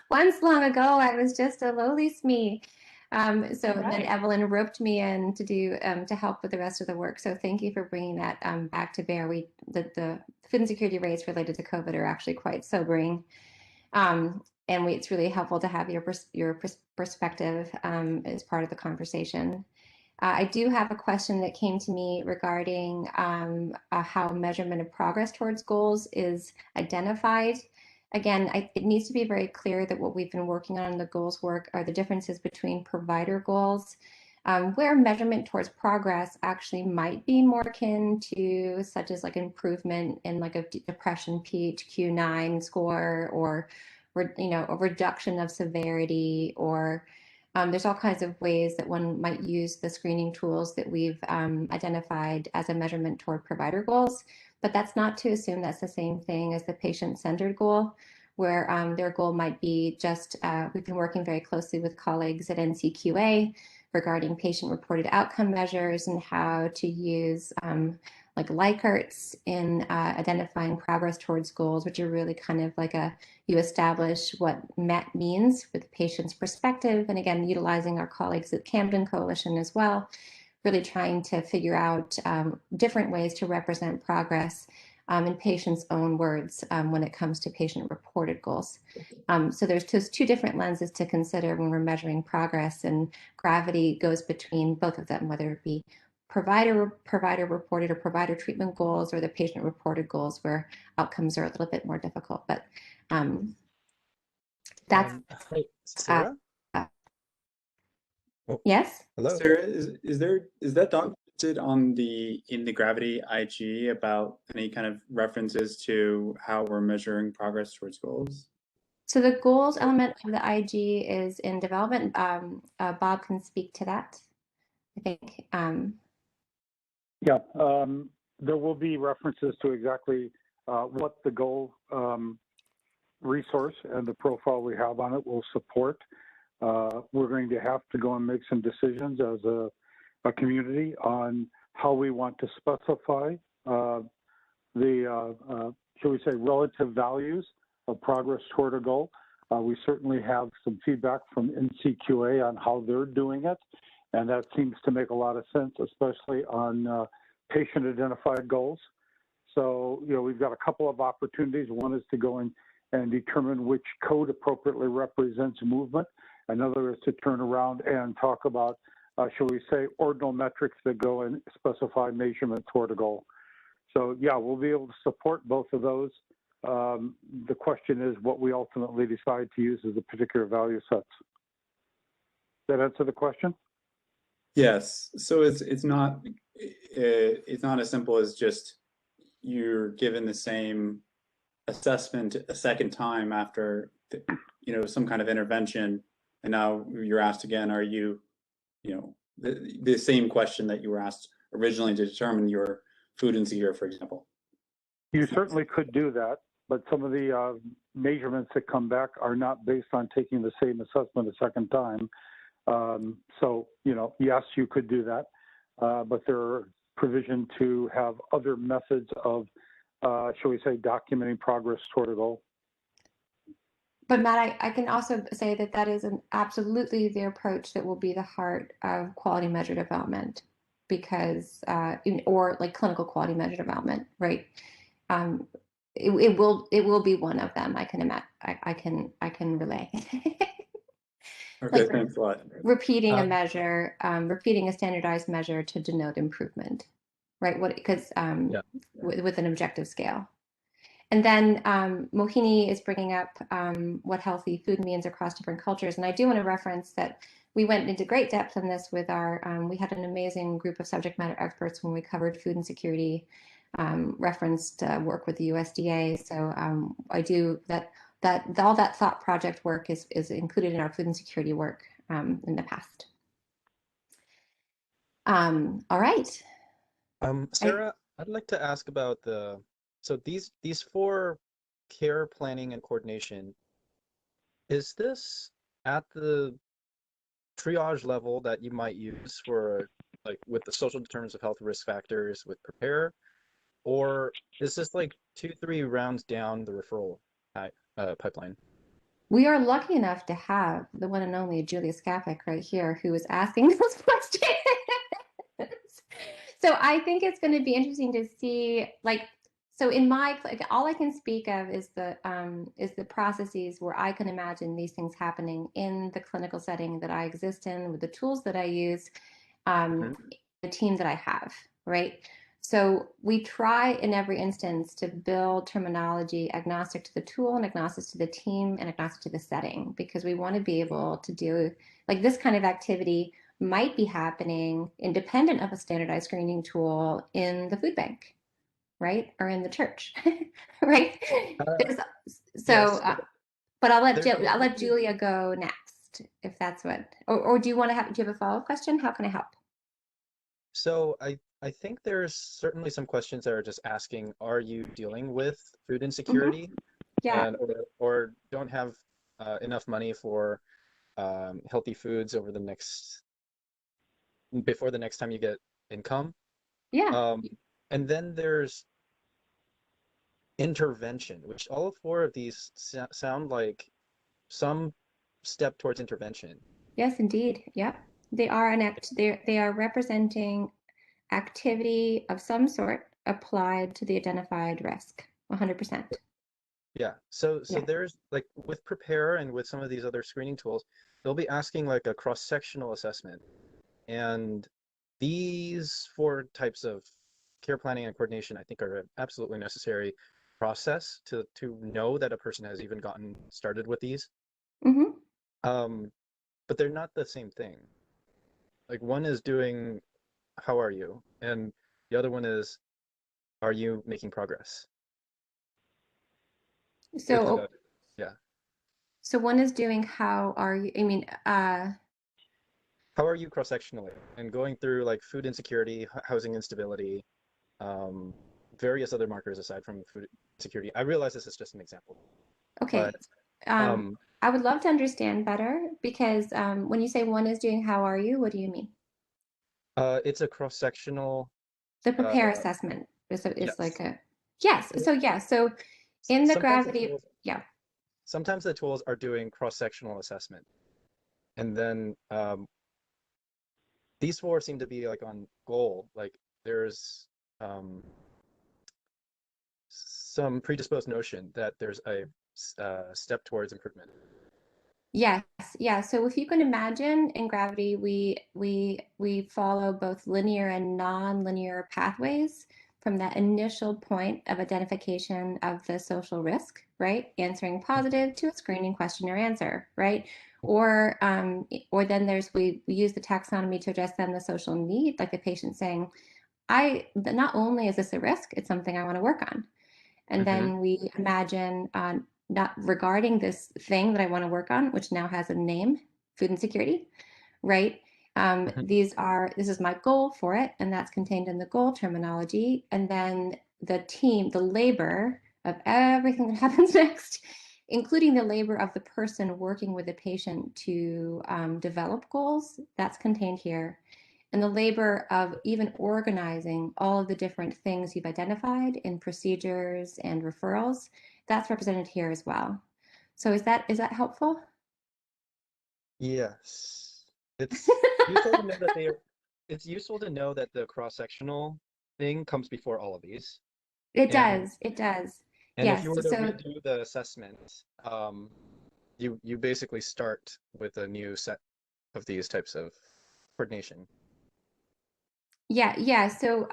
Speaker 1: Once long ago, I was just a lowly SME. Then Evelyn roped me in to help with the rest of the work. So thank you for bringing that back to bear. The food insecurity rates related to COVID are actually quite sobering. It's really helpful to have your perspective as part of the conversation. I do have a question that came to me regarding how measurement of progress towards goals is identified. Again, it needs to be very clear that what we've been working on in the goals work are the differences between provider goals, where measurement towards progress actually might be more akin to, such as like improvement in like a depression PHQ-9 score, or, you know, a reduction of severity, or there's all kinds of ways that one might use the screening tools that we've identified as a measurement toward provider goals, but that's not to assume that's the same thing as the patient-centered goal, where their goal might be just, we've been working very closely with colleagues at NCQA regarding patient-reported outcome measures and how to use like Likhart's in identifying progress towards goals, which are really kind of like you establish what MET means with the patient's perspective. And again, utilizing our colleagues at Camden Coalition as well, really trying to figure out different ways to represent progress in patients' own words when it comes to patient-reported goals. So there's just two different lenses to consider when we're measuring progress, and Gravity goes between both of them, whether it be provider reported or provider treatment goals, or the patient reported goals, where outcomes are a little bit more difficult. But that's
Speaker 10: hi, Sarah.
Speaker 1: Yes.
Speaker 10: Hello. Sarah, is that documented in the Gravity IG about any kind of references to how we're measuring progress towards goals?
Speaker 1: So the goals element of the IG is in development. Bob can speak to that, I think.
Speaker 7: Yeah, there will be references to exactly what the goal resource and the profile we have on it will support. We're going to have to go and make some decisions as a community on how we want to specify shall we say, relative values of progress toward a goal. We certainly have some feedback from NCQA on how they're doing it, and that seems to make a lot of sense, especially on patient-identified goals. So, you know, we've got a couple of opportunities. One is to go in and determine which code appropriately represents movement. Another is to turn around and talk about, shall we say, ordinal metrics that go and specify measurement toward a goal. So, yeah, we'll be able to support both of those. The question is what we ultimately decide to use as the particular value sets. Does that answer the question?
Speaker 10: Yes. So it's not as simple as just you're given the same assessment a second time after some kind of intervention, and now you're asked again, are you the same question that you were asked originally to determine your food insecure, for example.
Speaker 7: You certainly could do that, but some of the measurements that come back are not based on taking the same assessment a second time. So, yes, you could do that, but there are provision to have other methods of, shall we say, documenting progress toward a goal.
Speaker 1: But Matt, I can also say that that is absolutely the approach that will be the heart of quality measure development, because or like clinical quality measure development, right? It will be one of them. I can imagine. I can relay.
Speaker 10: Okay,
Speaker 1: Like
Speaker 10: thanks a lot.
Speaker 1: repeating a measure, repeating a standardized measure to denote improvement, right? What because
Speaker 11: Yeah.
Speaker 1: with an objective scale. And then Mohini is bringing up what healthy food means across different cultures. And I do want to reference that we went into great depth on this with our, we had an amazing group of subject matter experts when we covered food insecurity, referenced work with the USDA. So I do that all that thought project work is included in our food insecurity work in the past. All right.
Speaker 11: Sarah, I'd like to ask about so these 4 care planning and coordination, is this at the triage level that you might use for like with the social determinants of health risk factors with prepare, or is this like 2-3 rounds down the referral pipeline?
Speaker 1: We are lucky enough to have the one and only Julia Skafik right here who is asking those questions. So I think it's going to be interesting to see, like, so in my, like, all I can speak of is the processes where I can imagine these things happening in the clinical setting that I exist in with the tools that I use, the team that I have, right? So we try in every instance to build terminology agnostic to the tool and agnostic to the team and agnostic to the setting, because we want to be able to do like this kind of activity might be happening independent of a standardized screening tool in the food bank, right? Or in the church, right? So,
Speaker 11: Yes,
Speaker 1: but I'll let Julia go next if that's what, or do you want to have, do you have a follow-up question? How can I help?
Speaker 11: So I think there's certainly some questions that are just asking, are you dealing with food insecurity?
Speaker 1: Yeah.
Speaker 11: And or don't have enough money for healthy foods before the next time you get income?
Speaker 1: Yeah.
Speaker 11: And then there's intervention, which all 4 of these sound like some step towards intervention.
Speaker 1: Yes, indeed. Yep. They are they are representing activity of some sort applied to the identified risk. 100%.
Speaker 11: Yeah. So
Speaker 1: Yeah.
Speaker 11: there's like with Prepare and with some of these other screening tools, they'll be asking like a cross-sectional assessment. And these 4 types of care planning and coordination, I think, are an absolutely necessary process to know that a person has even gotten started with these. But they're not the same thing. Like one is doing, how are you? And the other one is, are you making progress?
Speaker 1: So,
Speaker 11: yeah.
Speaker 1: So one is doing how are you, I mean,
Speaker 11: how are you cross-sectionally and going through like food insecurity, housing instability, various other markers aside from food insecurity. I realize this is just an example.
Speaker 1: Okay. But, I would love to understand better, because when you say one is doing how are you, what do you mean?
Speaker 11: It's a cross-sectional.
Speaker 1: The prepare assessment is
Speaker 11: yes.
Speaker 1: like a, yes. So yeah, so in the gravity, yeah.
Speaker 11: Sometimes the tools are doing cross-sectional assessment. And then these 4 seem to be like on goal. Like there's some predisposed notion that there's a step towards improvement.
Speaker 1: Yes, yeah. So if you can imagine, in gravity, we follow both linear and non-linear pathways from that initial point of identification of the social risk, right? Answering positive to a screening questionnaire answer, right? Or then we use the taxonomy to address then the social need, like the patient saying, not only is this a risk, it's something I want to work on. And then we imagine not regarding this thing that I want to work on, which now has a name, food insecurity, right? This is my goal for it, and that's contained in the goal terminology. And then the team, the labor of everything that happens next, including the labor of the person working with the patient to develop goals, that's contained here. And the labor of even organizing all of the different things you've identified in procedures and referrals, that's represented here as well. So is that helpful?
Speaker 11: Yes. It's useful to know that it's useful to know that the cross-sectional thing comes before all of these.
Speaker 1: It
Speaker 11: And
Speaker 1: does. It does.
Speaker 11: and if you
Speaker 1: Yes.
Speaker 11: were to
Speaker 1: So
Speaker 11: redo the assessment, you basically start with a new set of these types of coordination.
Speaker 1: yeah. So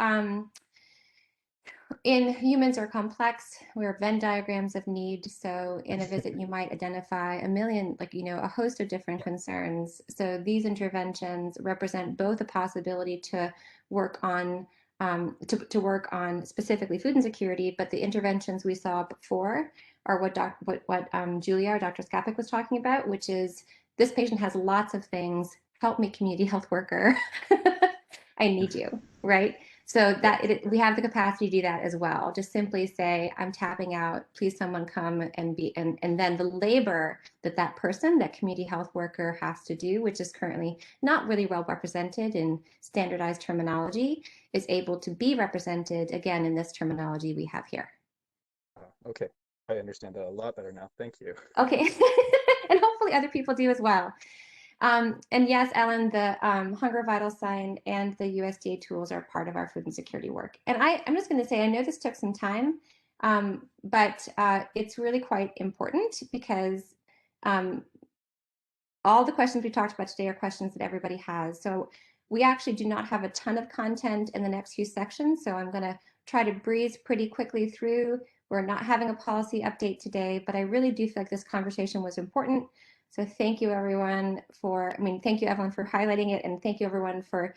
Speaker 1: in humans are complex. We're Venn diagrams of need. So in a visit, you might identify a million, like, a host of different concerns. So these interventions represent both a possibility to work on to work on specifically food insecurity, but the interventions we saw before are what Julia, or Dr. Skapik, was talking about, which is this patient has lots of things. Help me, community health worker. I need you, right? So we have the capacity to do that as well. Just simply say, I'm tapping out, please someone come and then the labor that person, that community health worker, has to do, which is currently not really well represented in standardized terminology, is able to be represented again in this terminology we have here.
Speaker 11: Okay, I understand that a lot better now. Thank you.
Speaker 1: Okay, and hopefully other people do as well. And yes, Ellen, the Hunger Vital Sign and the USDA tools are part of our food insecurity work. And I'm just going to say, I know this took some time, but it's really quite important because all the questions we talked about today are questions that everybody has. So we actually do not have a ton of content in the next few sections. So I'm going to try to breeze pretty quickly through. We're not having a policy update today, but I really do feel like this conversation was important. So thank you, everyone, thank you, Evelyn, for highlighting it, and thank you, everyone, for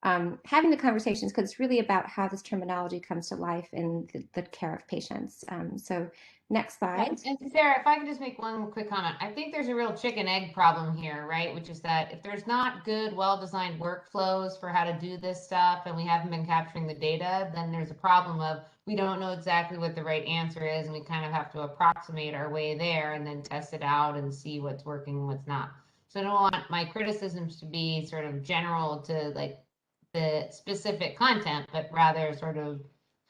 Speaker 1: having the conversations, because it's really about how this terminology comes to life in the care of patients. So next slide.
Speaker 5: And Sarah, if I could just make one quick comment. I think there's a real chicken egg problem here, right? Which is that if there's not good, well-designed workflows for how to do this stuff, and we haven't been capturing the data, then there's a problem of we don't know exactly what the right answer is, and we kind of have to approximate our way there and then test it out and see what's working and what's not. So I don't want my criticisms to be sort of general to like the specific content, but rather sort of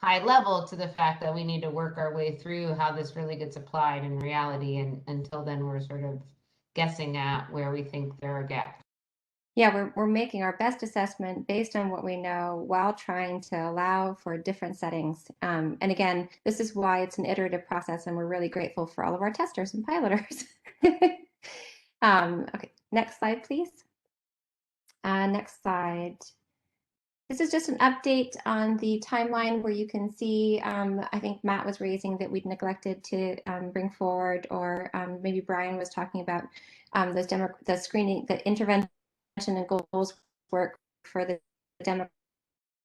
Speaker 5: high level to the fact that we need to work our way through how this really gets applied in reality. And until then, we're sort of guessing at where we think there are gaps.
Speaker 1: Yeah, we're making our best assessment based on what we know while trying to allow for different settings. And again, this is why it's an iterative process, and we're really grateful for all of our testers and piloters. Okay, next slide, please. Next slide. This is just an update on the timeline where you can see, I think Matt was raising that we'd neglected to bring forward, or maybe Brian was talking about the screening, the intervention and goals work for the demo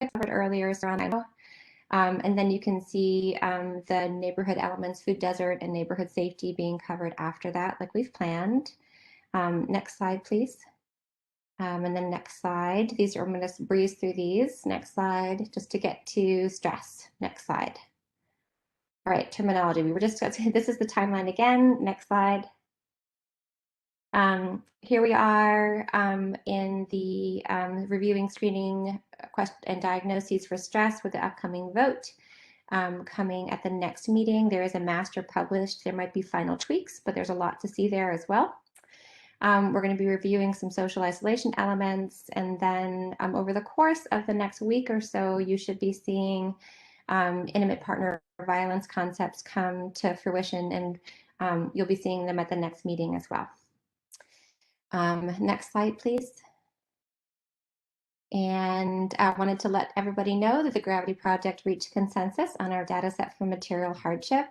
Speaker 1: covered earlier. So and then you can see the neighborhood elements, food desert and neighborhood safety, being covered after that, like we've planned. Next slide, please. And then next slide. I'm going to breeze through these. Next slide, just to get to stress. Next slide. All right, terminology. We were just, this is the timeline again. Next slide. Here we are in the reviewing screening and diagnoses for stress with the upcoming vote coming at the next meeting. There is a master published. There might be final tweaks, but there's a lot to see there as well. We're going to be reviewing some social isolation elements, and then over the course of the next week or so, you should be seeing intimate partner violence concepts come to fruition, and you'll be seeing them at the next meeting as well. Next slide, please. And I wanted to let everybody know that the Gravity Project reached consensus on our data set for material hardship.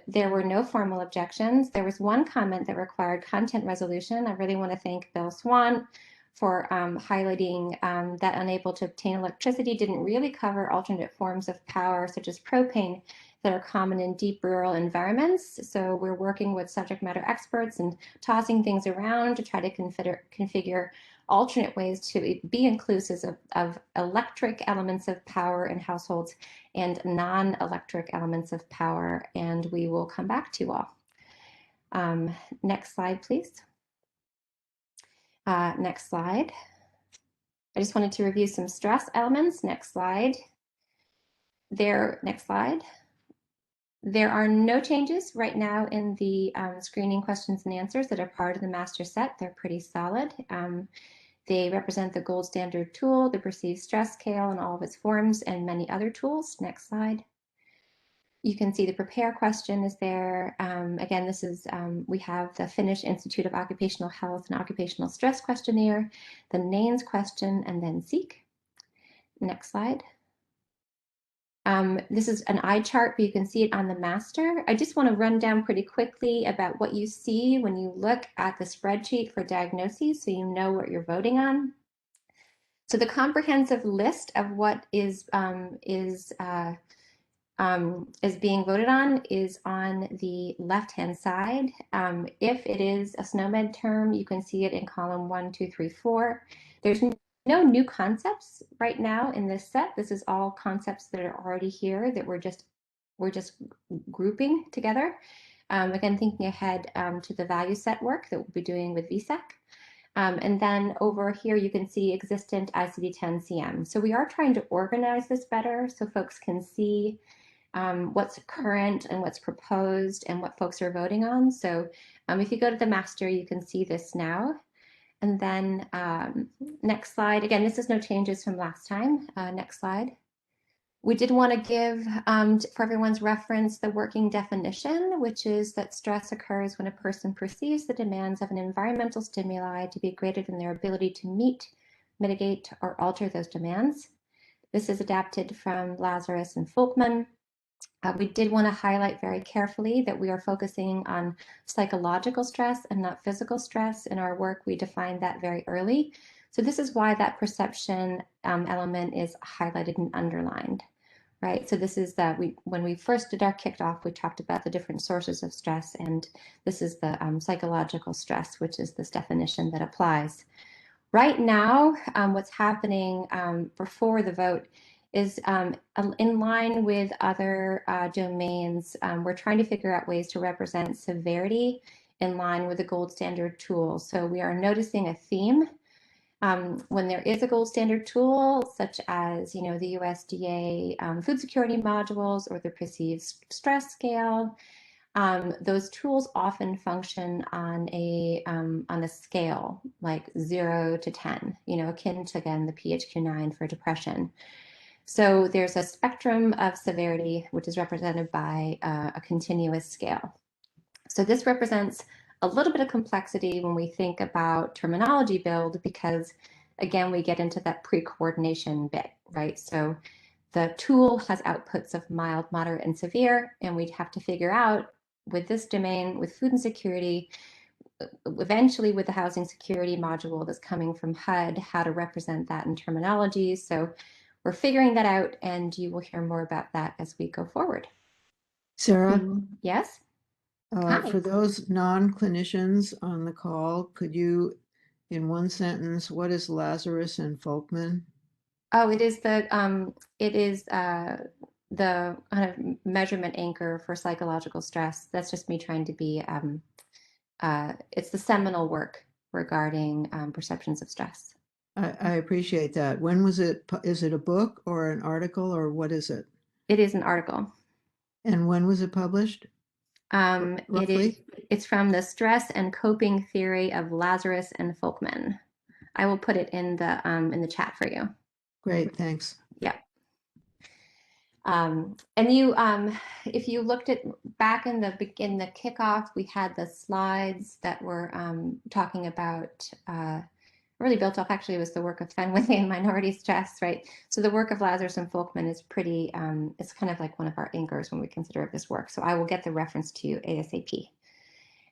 Speaker 1: There were no formal objections. There was one comment that required content resolution. I really want to thank Bill Swan for highlighting that unable to obtain electricity didn't really cover alternate forms of power, such as propane, that are common in deep rural environments. So we're working with subject matter experts and tossing things around to try to configure alternate ways to be inclusive of electric elements of power in households and non-electric elements of power, and we will come back to you all. Next slide, please. Next slide. I just wanted to review some stress elements. Next slide. Next slide. There are no changes right now in the screening questions and answers that are part of the master set. They're pretty solid. They represent the gold standard tool, the perceived stress scale in all of its forms, and many other tools. Next slide. You can see the prepare question is there. Again, this is, we have the Finnish Institute of Occupational Health and Occupational Stress questionnaire, the NAINS question, and then SEEK. Next slide. This is an eye chart, but you can see it on the master. I just want to run down pretty quickly about what you see when you look at the spreadsheet for diagnoses, so you know what you're voting on. So the comprehensive list of what is being voted on is on the left-hand side. If it is a SNOMED term, you can see it in column 1, 2, 3, 4. There's no new concepts right now in this set. This is all concepts that are already here that we're just grouping together. Again, thinking ahead to the value set work that we'll be doing with VSEC. And then over here, you can see existent ICD-10-CM. So we are trying to organize this better so folks can see what's current and what's proposed and what folks are voting on. So if you go to the master, you can see this now. And then next slide. Again, this is no changes from last time. Next slide. We did want to give, for everyone's reference, the working definition, which is that stress occurs when a person perceives the demands of an environmental stimuli to be greater than their ability to meet, mitigate, or alter those demands. This is adapted from Lazarus and Folkman. We did want to highlight very carefully that we are focusing on psychological stress and not physical stress. In our work, we defined that very early. So this is why that perception element is highlighted and underlined, right? So this is that when we first did our kickoff, we talked about the different sources of stress, and this is the psychological stress, which is this definition that applies. Right now, what's happening before the vote is in line with other domains. We're trying to figure out ways to represent severity in line with the gold standard tool. So we are noticing a theme when there is a gold standard tool, such as the USDA food security modules or the perceived stress scale. Those tools often function on a scale like 0 to 10, akin to, again, the PHQ-9 for depression. So there's a spectrum of severity, which is represented by a continuous scale. So this represents a little bit of complexity when we think about terminology build, because again, we get into that pre-coordination bit, right? So the tool has outputs of mild, moderate, and severe, and we'd have to figure out with this domain, with food insecurity, eventually with the housing security module that's coming from HUD, how to represent that in terminology. So we're figuring that out, and you will hear more about that as we go forward.
Speaker 4: Sarah?
Speaker 1: Yes?
Speaker 4: For those non-clinicians on the call, could you, in one sentence, what is Lazarus and Folkman?
Speaker 1: Oh, it is the kind of measurement anchor for psychological stress. That's just me trying to be, it's the seminal work regarding perceptions of stress.
Speaker 4: I appreciate that. When was it? Is it a book or an article, or what is it?
Speaker 1: It is an article.
Speaker 4: And when was it published?
Speaker 1: It's from the Stress and Coping Theory of Lazarus and Folkman. I will put it in the chat for you.
Speaker 4: Great, thanks.
Speaker 1: Yeah. And you, if you looked at back in the kickoff, we had the slides that were talking about really built off, actually, it was the work of Fenway and minority stress, right? So the work of Lazarus and Folkman is pretty, it's kind of like one of our anchors when we consider this work. So I will get the reference to you ASAP.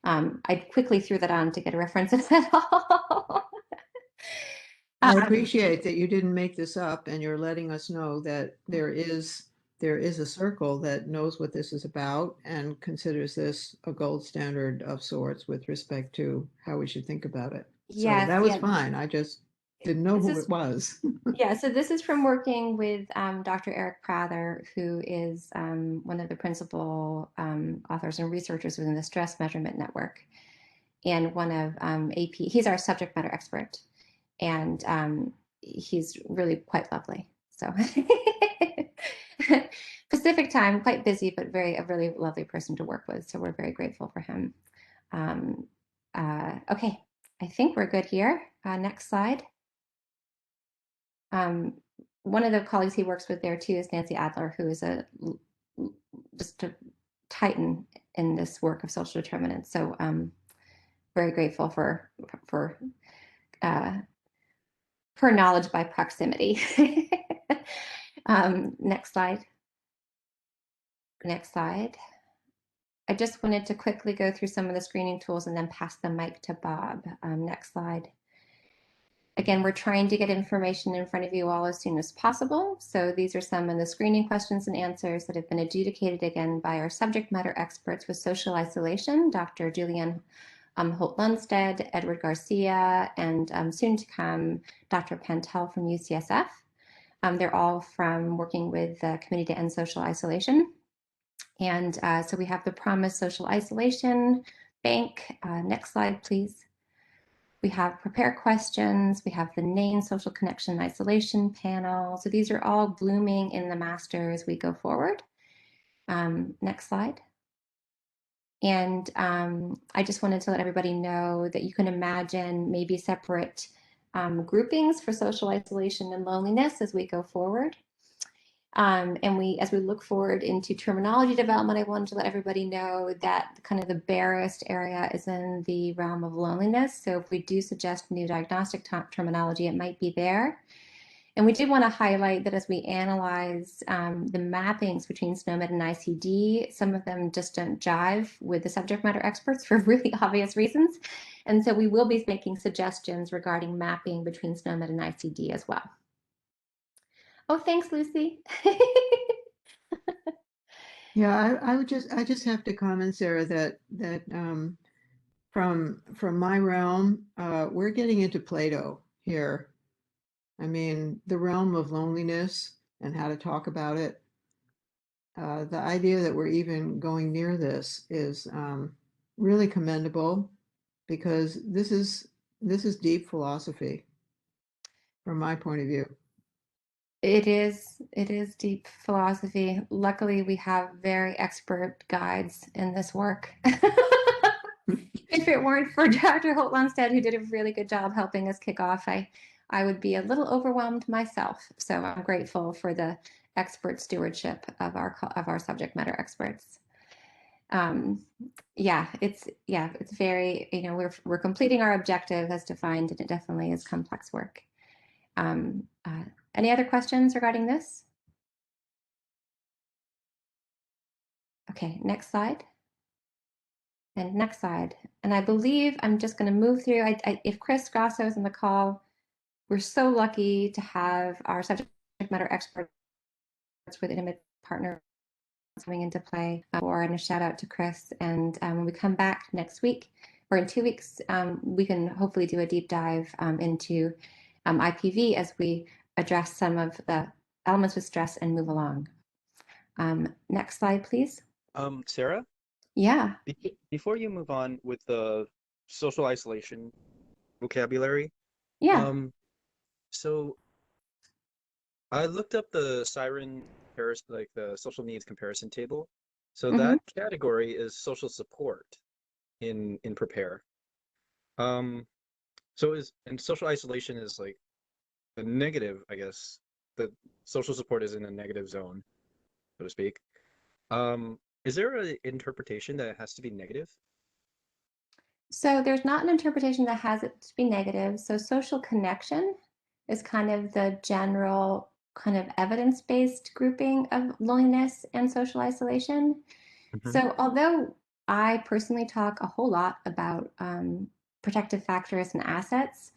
Speaker 1: I quickly threw that on to get a reference at all.
Speaker 4: I appreciate that you didn't make this up, and you're letting us know that there is a circle that knows what this is about and considers this a gold standard of sorts with respect to how we should think about it.
Speaker 1: Yes,
Speaker 4: so that was fine. I just didn't know who it was.
Speaker 1: Yeah, so this is from working with Dr. Eric Prather, who is one of the principal authors and researchers within the Stress Measurement Network, and one of he's our subject matter expert, and he's really quite lovely. So Pacific time, quite busy, but a really lovely person to work with. So we're very grateful for him. Okay, I think we're good here. Next slide. One of the colleagues he works with there too is Nancy Adler, who is just a titan in this work of social determinants. So very grateful for her knowledge by proximity. Next slide. Next slide. I just wanted to quickly go through some of the screening tools and then pass the mic to Bob. Next slide. Again, we're trying to get information in front of you all as soon as possible. So these are some of the screening questions and answers that have been adjudicated again by our subject matter experts with social isolation, Dr. Julianne Holt-Lundstedt, Edward Garcia, and soon to come, Dr. Pantel from UCSF. They're all from working with the Committee to End Social Isolation. And so we have the Promise Social Isolation Bank. Next slide, please. We have prepare questions. We have the NAIN Social Connection Isolation Panel. So these are all blooming in the master as we go forward. Next slide. And I just wanted to let everybody know that you can imagine maybe separate groupings for social isolation and loneliness as we go forward. And as we look forward into terminology development, I wanted to let everybody know that kind of the barest area is in the realm of loneliness. So if we do suggest new diagnostic terminology, it might be there. And we did want to highlight that as we analyze the mappings between SNOMED and ICD, some of them just don't jive with the subject matter experts for really obvious reasons. And so we will be making suggestions regarding mapping between SNOMED and ICD as well. Oh, thanks, Lucy.
Speaker 4: Yeah, I just have to comment, Sarah, that from my realm, we're getting into Plato here. I mean, the realm of loneliness and how to talk about it. The idea that we're even going near this is really commendable, because this is deep philosophy from my point of view.
Speaker 1: It is deep philosophy. Luckily, we have very expert guides in this work. If it weren't for Dr. Holt-Lundstedt, who did a really good job helping us kick off, I would be a little overwhelmed myself. So I'm grateful for the expert stewardship of our subject matter experts. Yeah, it's very, we're completing our objective as defined, and it definitely is complex work. Any other questions regarding this? Okay, next slide. And next slide. And I believe I'm just going to move through. If Chris Grasso is in the call, we're so lucky to have our subject matter experts with intimate partners coming into play. And a shout out to Chris. And when we come back next week or in 2 weeks, we can hopefully do a deep dive into IPV as we address some of the elements with stress and move along. Next slide, please.
Speaker 11: Sarah?
Speaker 1: Yeah.
Speaker 11: Before you move on with the social isolation vocabulary,
Speaker 1: Yeah.
Speaker 11: So I looked up the Siren like the social needs comparison table. So that category is social support in Prepare. And social isolation is like a negative, I guess. The social support is in a negative zone, so to speak. Is there an interpretation that it has to be negative?
Speaker 1: So there's not an interpretation that has it to be negative. So social connection is kind of the general kind of evidence-based grouping of loneliness and social isolation. So although I personally talk a whole lot about protective factors and assets,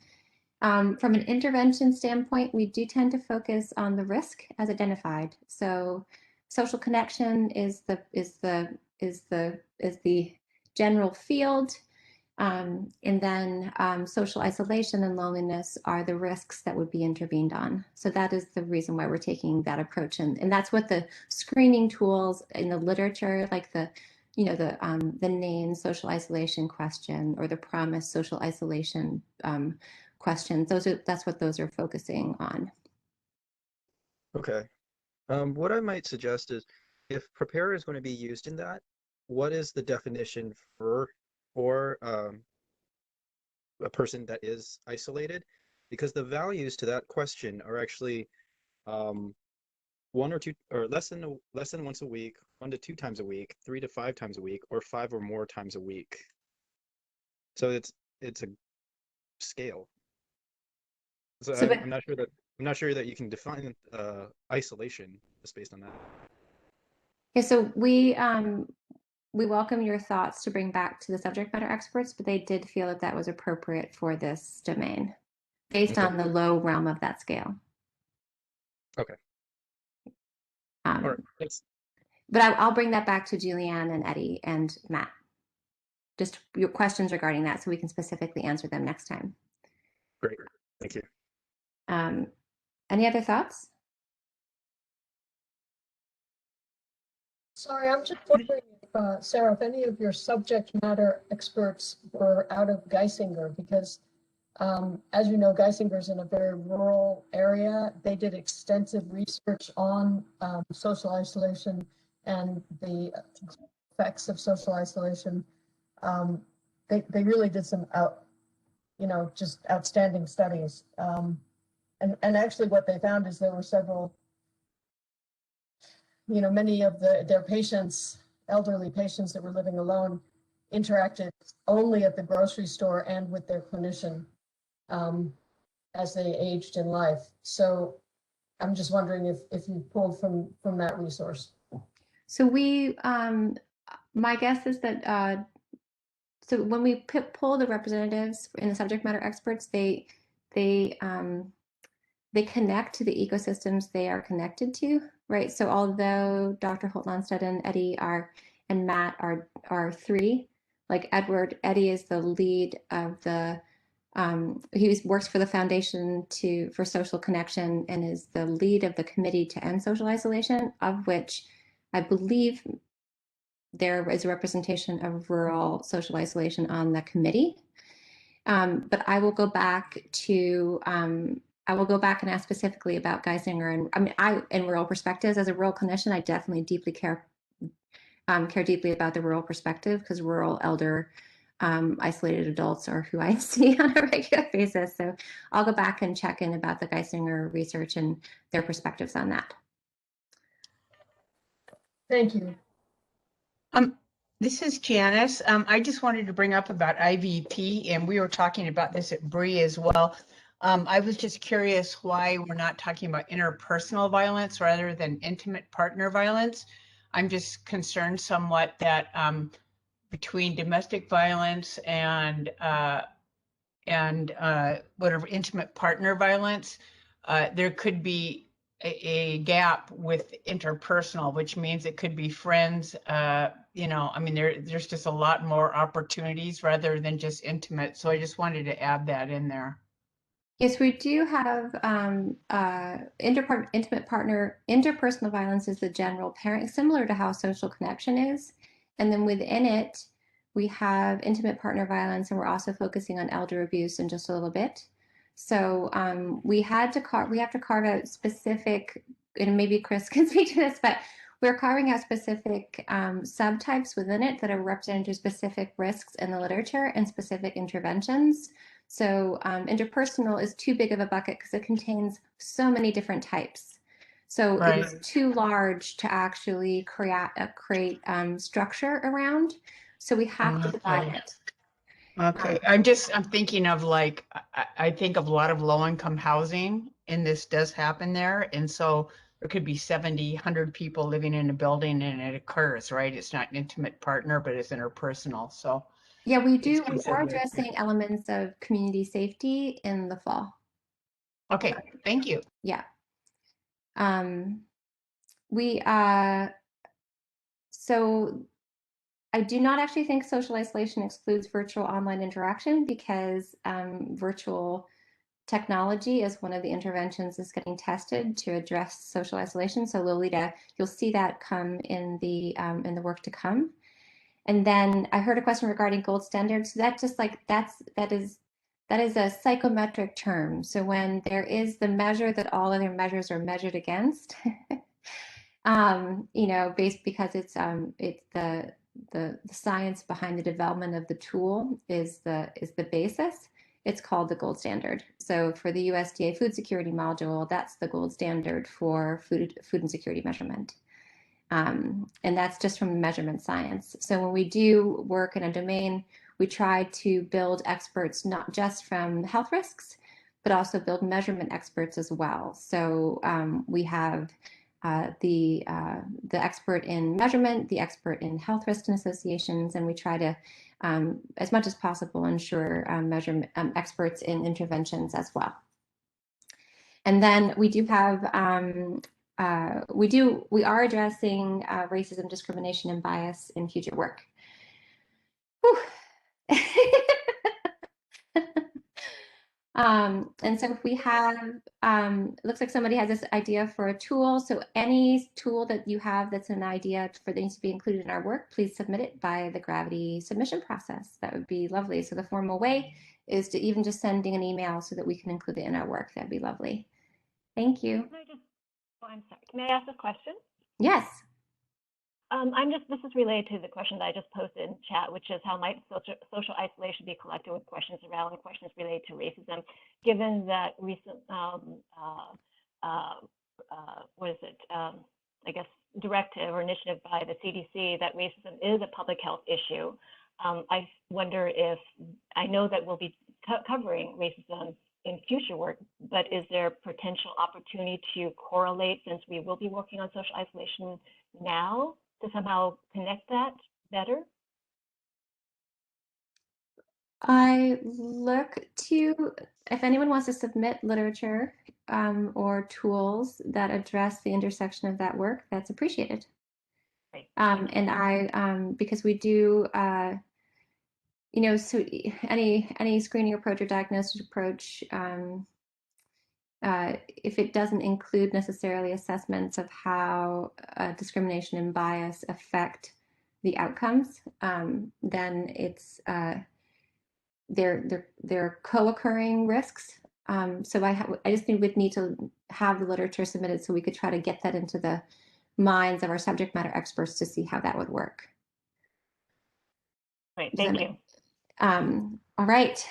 Speaker 1: from an intervention standpoint, we do tend to focus on the risk as identified. So social connection is the general field. And then social isolation and loneliness are the risks that would be intervened on. So that is the reason why we're taking that approach. And that's what the screening tools in the literature, like the NAIN social isolation question or the Promise social isolation questions, that's what those are focusing on.
Speaker 11: Okay. What I might suggest is if prepare is going to be used in that, what is the definition for a person that is isolated? Because the values to that question are actually one or two, or less than once a week, 1 to 2 times a week, 3 to 5 times a week, or 5 or more times a week. So it's a scale. So
Speaker 1: So, but
Speaker 11: I'm not sure that you can define isolation just based on that.
Speaker 1: yeah, so we welcome your thoughts to bring back to the subject matter experts, but they did feel that that was appropriate for this domain based
Speaker 11: Okay.
Speaker 1: on the low realm of that scale.
Speaker 11: Okay. All right. Thanks.
Speaker 1: But I'll bring that back to Julianne and Eddie and Matt. Just your questions regarding that so we can specifically answer them next time.
Speaker 11: Great. Thank you.
Speaker 1: Any other thoughts?
Speaker 12: Sorry, I'm just wondering if, Sarah, if any of your subject matter experts were out of Geisinger, because as you know, Geisinger is in a very rural area. They did extensive research on social isolation and the effects of social isolation. They really did some just outstanding studies. And actually what they found is there were several, many of their patients, elderly patients that were living alone, interacted only at the grocery store and with their clinician as they aged in life. So I'm just wondering if you pulled from that resource.
Speaker 1: So my guess is that so when we pull the representatives in the subject matter experts, they connect to the ecosystems they are connected to, right? So although Dr. Holt-Lonsted and Eddie and Matt are three, like Eddie is the lead of the, he works for the Foundation for Social Connection and is the lead of the Committee to End Social Isolation, of which I believe there is a representation of rural social isolation on the committee. But I will go back and ask specifically about Geisinger. And in rural perspectives, as a rural clinician, I definitely deeply care deeply about the rural perspective, because rural elder isolated adults are who I see on a regular basis. So I'll go back and check in about the Geisinger research and their perspectives on that.
Speaker 12: Thank you.
Speaker 9: This is Janice. I just wanted to bring up about IVP, and we were talking about this at Bree as well. I was just curious why we're not talking about interpersonal violence rather than intimate partner violence. I'm just concerned somewhat that between domestic violence and whatever intimate partner violence, there could be a gap with interpersonal, which means it could be friends. I mean, there's just a lot more opportunities rather than just intimate. So I just wanted to add that in there.
Speaker 1: Yes, we do have interpersonal violence is the general parent, similar to how social connection is. And then within it, we have intimate partner violence, and we're also focusing on elder abuse in just a little bit. So we have to carve out specific, and maybe Chris can speak to this, but we're carving out specific subtypes within it that are represented to specific risks in the literature and specific interventions. So interpersonal is too big of a bucket because it contains so many different types. So
Speaker 9: Right.
Speaker 1: It is too large to actually create structure around. So we have to divide it.
Speaker 9: Okay, I'm thinking of I think of a lot of low-income housing, and this does happen there. And so there could be 70, 100 people living in a building and it occurs, right? It's not an intimate partner, but it's interpersonal. So
Speaker 1: yeah, we are addressing elements of community safety in the fall.
Speaker 9: Okay, thank you.
Speaker 1: Yeah. So I do not actually think social isolation excludes virtual online interaction, because virtual technology is one of the interventions that's getting tested to address social isolation. So Lolita, you'll see that come in the work to come. And then I heard a question regarding gold standards. So that just that is a psychometric term. So when there is the measure that all other measures are measured against, you know, based because it's the science behind the development of the tool is the basis. It's called the gold standard. So for the USDA food security module, that's the gold standard for food insecurity measurement. And that's just from measurement science. So when we do work in a domain, we try to build experts not just from health risks, but also build measurement experts as well. So we have the expert in measurement, the expert in health risks and associations, and we try to, as much as possible, ensure measurement experts in interventions as well. And then we do have, we are addressing racism, discrimination, and bias in future work. And so if we have, it looks like somebody has this idea for a tool. So any tool that you have that's an idea for that needs to be included in our work, please submit it by the Gravity submission process. That would be lovely. So the formal way is to even just sending an email so that we can include it in our work. That'd be lovely. Thank you.
Speaker 13: I'm sorry. May I ask a question?
Speaker 1: Yes.
Speaker 13: This is related to the question that I just posted in chat, which is how might social isolation be collected with questions around questions related to racism, given that recent, I guess, directive or initiative by the CDC that racism is a public health issue. I wonder if, I know that we'll be covering racism in future work, but is there potential opportunity to correlate, since we will be working on social isolation now, to somehow connect that better?
Speaker 1: I look to, if anyone wants to submit literature or tools that address the intersection of that work, that's appreciated.
Speaker 13: Right.
Speaker 1: And I, because we do, you know, so any screening approach or diagnosis approach, if it doesn't include necessarily assessments of how discrimination and bias affect the outcomes, then it's they're co-occurring risks. So I just would need to have the literature submitted so we could try to get that into the minds of our subject matter experts to see how that would work.
Speaker 13: Great, thank you.
Speaker 1: All right.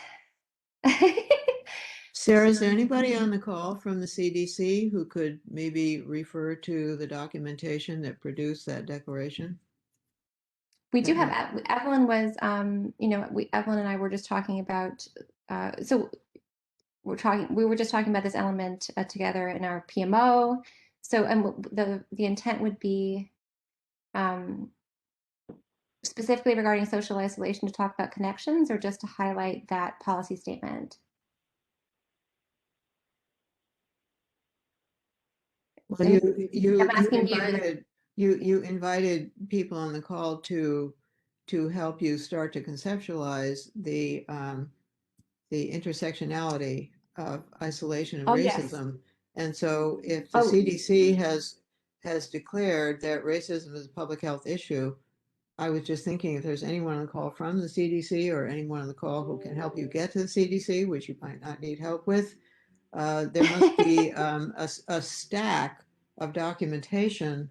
Speaker 4: Sarah, is there anybody on the call from the CDC who could maybe refer to the documentation that produced that declaration?
Speaker 1: We do have, Evelyn was, you know, Evelyn and I were just talking about, so we were just talking about this element together in our PMO. So, and the intent would be specifically regarding social isolation to talk about connections, or just to highlight that policy statement?
Speaker 4: Well, you invited people on the call to help you start to conceptualize the intersectionality of isolation and racism. Yes. And so if the CDC has declared that racism is a public health issue, I was just thinking if there's anyone on the call from the CDC or anyone on the call who can help you get to the CDC, which you might not need help with, there must be a stack of documentation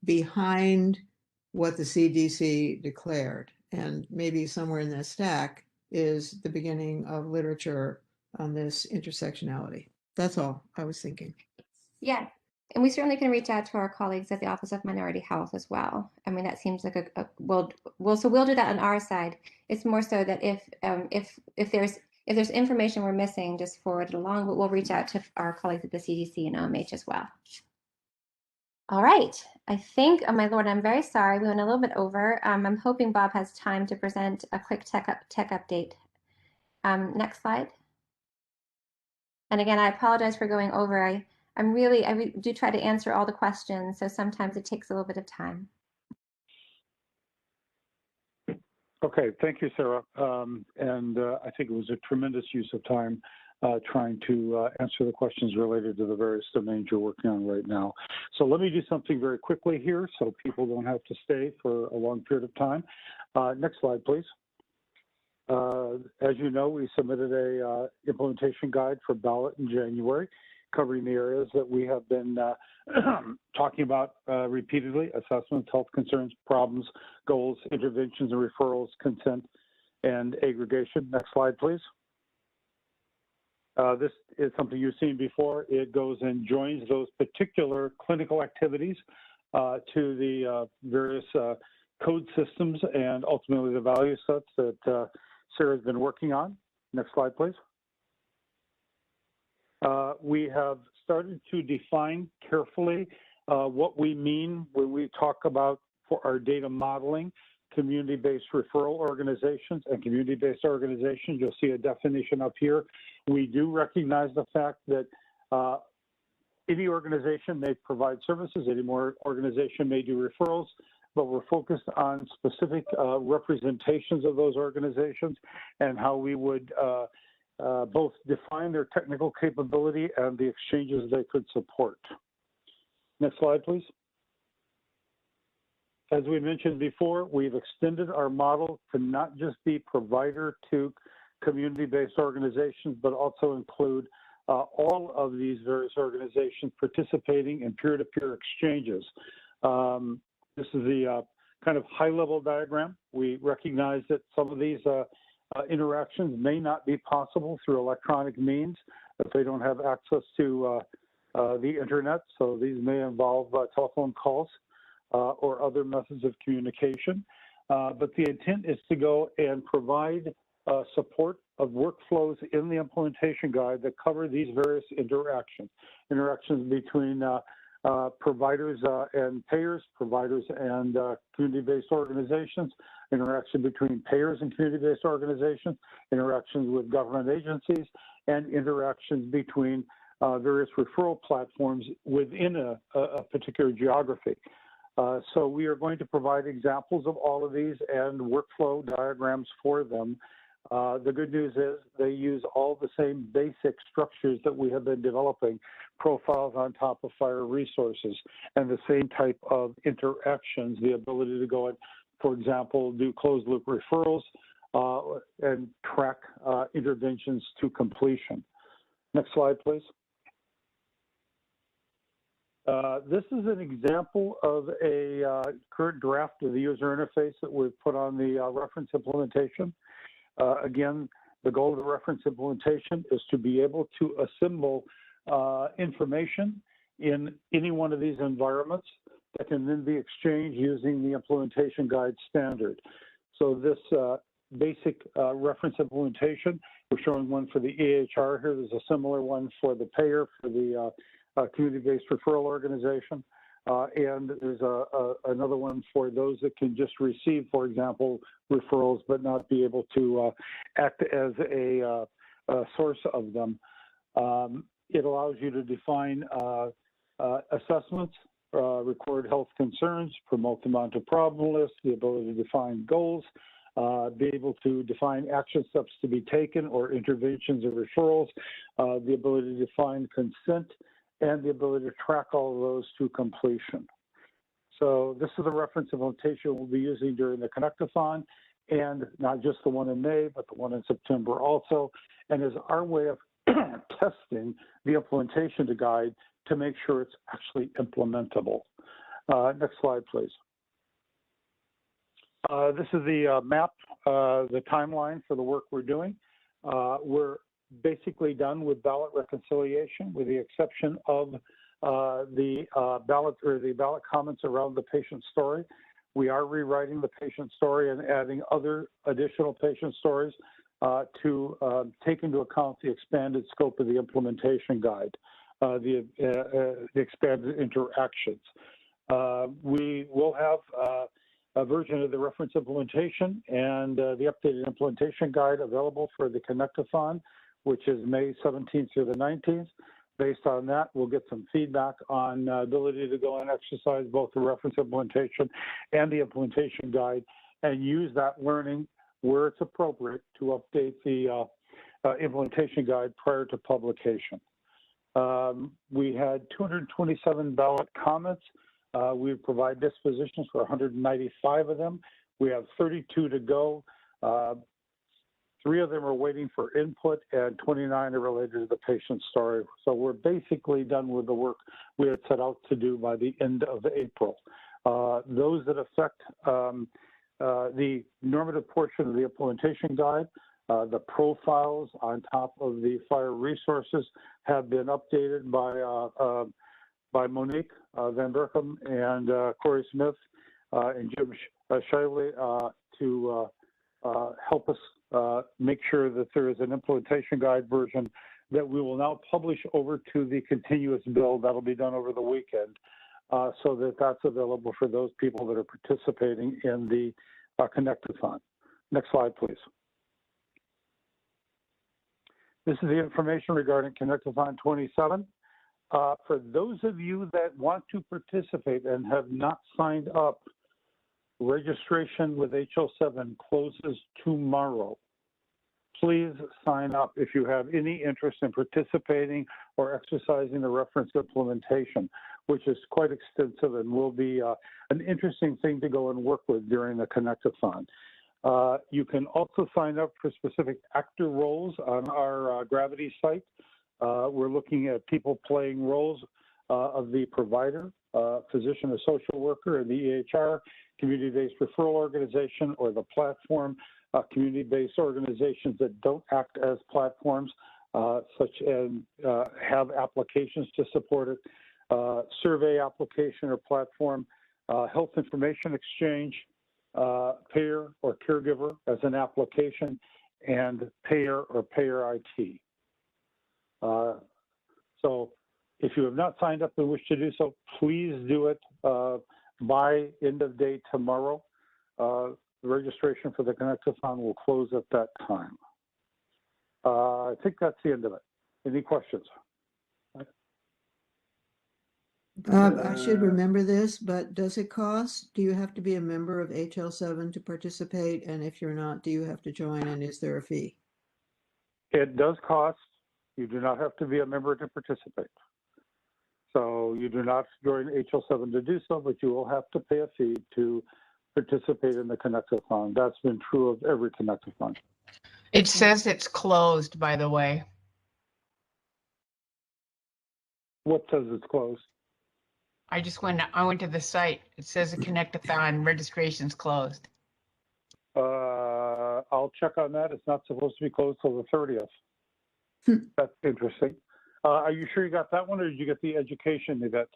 Speaker 4: behind what the CDC declared. And maybe somewhere in that stack is the beginning of literature on this intersectionality. That's all I was thinking.
Speaker 1: Yeah, and we certainly can reach out to our colleagues at the Office of Minority Health as well. I mean, that seems like so we'll do that on our side. It's more so that if there's information we're missing, just forward it along, but we'll reach out to our colleagues at the CDC and OMH as well. All right, I think, oh my Lord, I'm very sorry. We went a little bit over. I'm hoping Bob has time to present a quick tech update. Next slide. And again, I apologize for going over. I do try to answer all the questions, so sometimes it takes a little bit of time.
Speaker 7: Okay, thank you, Sarah. I think it was a tremendous use of time trying to answer the questions related to the various domains you're working on right now. So let me do something very quickly here so people don't have to stay for a long period of time. Next slide, please. As you know, we submitted a implementation guide for ballot in January. covering the areas that we have been talking about repeatedly: assessments, health concerns, problems, goals, interventions and referrals, consent, and aggregation. Next slide, please. This is something you've seen before. It goes and joins those particular clinical activities to the various code systems and ultimately the value sets that Sarah's been working on. Next slide, please. We have started to define carefully what we mean when we talk about, for our data modeling, community-based referral organizations and community-based organizations. You'll see a definition up here. We do recognize the fact that any organization may provide services, any more organization may do referrals, but we're focused on specific representations of those organizations and how we would both define their technical capability and the exchanges they could support. Next slide, please. As we mentioned before, we've extended our model to not just be provider to community-based organizations, but also include all of these various organizations participating in peer-to-peer exchanges. This is the kind of high-level diagram. We recognize that some of these interactions may not be possible through electronic means if they don't have access to the internet. So these may involve telephone calls or other methods of communication. But the intent is to go and provide support of workflows in the implementation guide that cover these various interactions between providers and payers, providers and community-based organizations, interaction between payers and community-based organizations, interactions with government agencies, and interactions between various referral platforms within a particular geography. So we are going to provide examples of all of these and workflow diagrams for them. The good news is they use all the same basic structures that we have been developing, profiles on top of FHIR resources, and the same type of interactions, the ability to go and, for example, do closed loop referrals and track interventions to completion. Next slide, please. This is an example of a current draft of the user interface that we've put on the reference implementation. Again, the goal of the reference implementation is to be able to assemble information in any one of these environments that can then be exchanged using the implementation guide standard. So this basic reference implementation, we're showing one for the EHR here. There's a similar one for the payer, for the community-based referral organization. And there's another one for those that can just receive, for example, referrals, but not be able to act as a source of them. It allows you to define assessments, record health concerns, promote them onto problem lists, the ability to define goals, be able to define action steps to be taken or interventions or referrals, the ability to define consent, and the ability to track all of those to completion. So this is the reference implementation we'll be using during the Connect-A-Thon, and not just the one in May, but the one in September also, and is our way of testing the implementation to guide to make sure it's actually implementable. Next slide, please. This is the map, the timeline for the work we're doing. We're basically done with ballot reconciliation, with the exception of the ballot comments around the patient story. We are rewriting the patient story and adding other additional patient stories to take into account the expanded scope of the implementation guide, the expanded interactions. We will have a version of the reference implementation and the updated implementation guide available for the Connect-A-Thon, which is May 17th through the 19th. Based on that, we'll get some feedback on ability to go and exercise both the reference implementation and the implementation guide and use that learning where it's appropriate to update the implementation guide prior to publication. We had 227 ballot comments. We provide dispositions for 195 of them. We have 32 to go. 3 of them are waiting for input, and 29 are related to the patient story. So we're basically done with the work we had set out to do by the end of April. Those that affect the normative portion of the implementation guide, the profiles on top of the fire resources have been updated by Monique Van Berchem and Corey Smith and Jim Shiley to help us make sure that there is an implementation guide version that we will now publish over to the continuous build. That'll be done over the weekend, so that that's available for those people that are participating in the Connect-A-Thon. Next slide, please. This is the information regarding Connect-A-Thon 27. For those of you that want to participate and have not signed up, registration with Hl7 closes tomorrow. Please sign up if you have any interest in participating or exercising the reference implementation, which is quite extensive and will be an interesting thing to go and work with during the Connect-A-Thon. You can also sign up for specific actor roles on our Gravity site. We're looking at people playing roles of the provider, physician or social worker, and the EHR, community-based referral organization, or the platform, community-based organizations that don't act as platforms, such as have applications to support it, survey application or platform, health information exchange, payer or caregiver as an application, and payer or payer IT. So if you have not signed up and wish to do so, please do it by end of day tomorrow. The registration for the Connect-A-Thon will close at that time. I think that's the end of it. Any questions?
Speaker 4: Bob, I should remember this, but does it cost? Do you have to be a member of Hl7 to participate? And if you're not, do you have to join, and is there a fee?
Speaker 7: It does cost. You do not have to be a member to participate. So you do not join Hl7 to do so, but you will have to pay a fee to participate in the Connect-A-Thon. That's been true of every Connect-A-Thon.
Speaker 9: It says it's closed, by the way.
Speaker 7: What says it's closed?
Speaker 9: I went to the site. It says the Connect-A-Thon registration's closed.
Speaker 7: I'll check on that. It's not supposed to be closed till the 30th. That's interesting. Are you sure you got that one, or did you get the education event?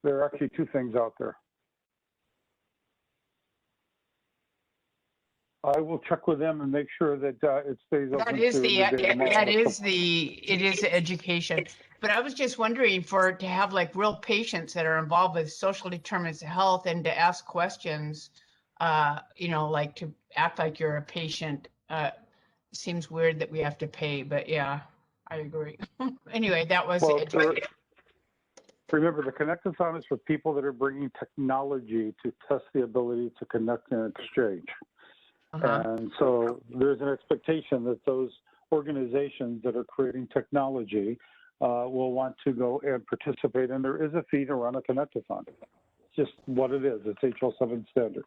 Speaker 7: There are actually 2 things out there. I will check with them and make sure that it stays open.
Speaker 9: It is education. But I was just wondering, to have like real patients that are involved with social determinants of health and to ask questions, like to act like you're a patient, seems weird that we have to pay, but yeah, I agree. Anyway, that was
Speaker 7: remember, the Connect-A-Thon is for people that are bringing technology to test the ability to connect and exchange. And so there's an expectation that those organizations that are creating technology will want to go and participate, and there is a fee to run a Connect-A-Thon. It's just what it is. It's Hl7 standard.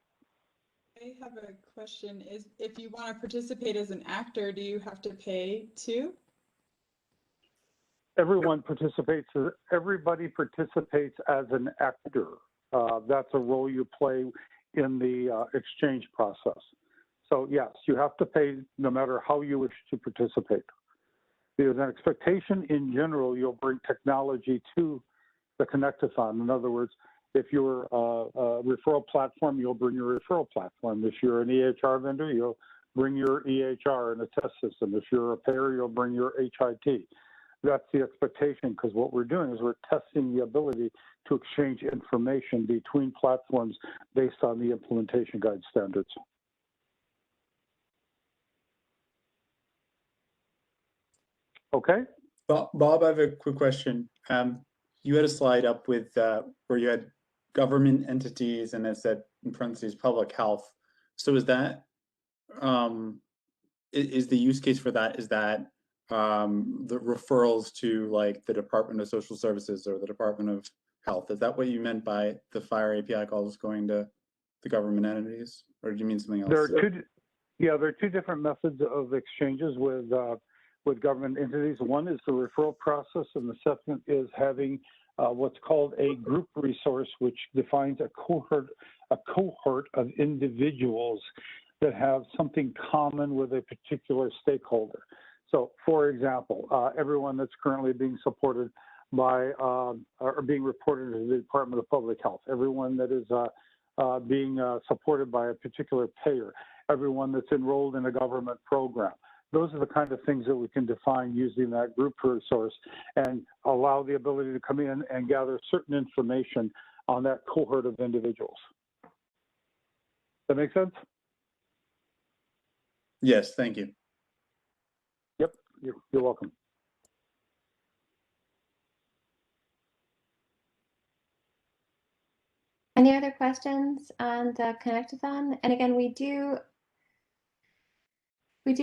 Speaker 14: I have a question. If you want to participate as an actor, do you have to pay too?
Speaker 7: Everybody participates as an actor. That's a role you play in the exchange process. So yes, you have to pay no matter how you wish to participate. There's an expectation in general you'll bring technology to the Connect-A-Thon. In other words, if you're a referral platform, you'll bring your referral platform. If you're an EHR vendor, you'll bring your EHR and a test system. If you're a payer, you'll bring your HIT. That's the expectation, because what we're doing is we're testing the ability to exchange information between platforms based on the implementation guide standards. Okay.
Speaker 10: Bob, I have a quick question. You had a slide up with where you had government entities and it said in parentheses public health. So is that is the use case for that, is that the referrals to like the Department of Social Services or the Department of Health? Is that what you meant by the Fire API calls going to the government entities, or did you mean something else?
Speaker 7: Yeah, there are two different methods of exchanges with government entities. One is the referral process, and the second is having what's called a group resource, which defines a cohort of individuals that have something common with a particular stakeholder. So, for example, everyone that's currently being supported by or being reported to the Department of Public Health, everyone that is being supported by a particular payer, everyone that's enrolled in a government program. Those are the kind of things that we can define using that group resource and allow the ability to come in and gather certain information on that cohort of individuals. That make sense?
Speaker 10: Yes, thank you.
Speaker 7: Yep, you're welcome.
Speaker 1: Any other questions on the Connect-A-Thon? And again, we do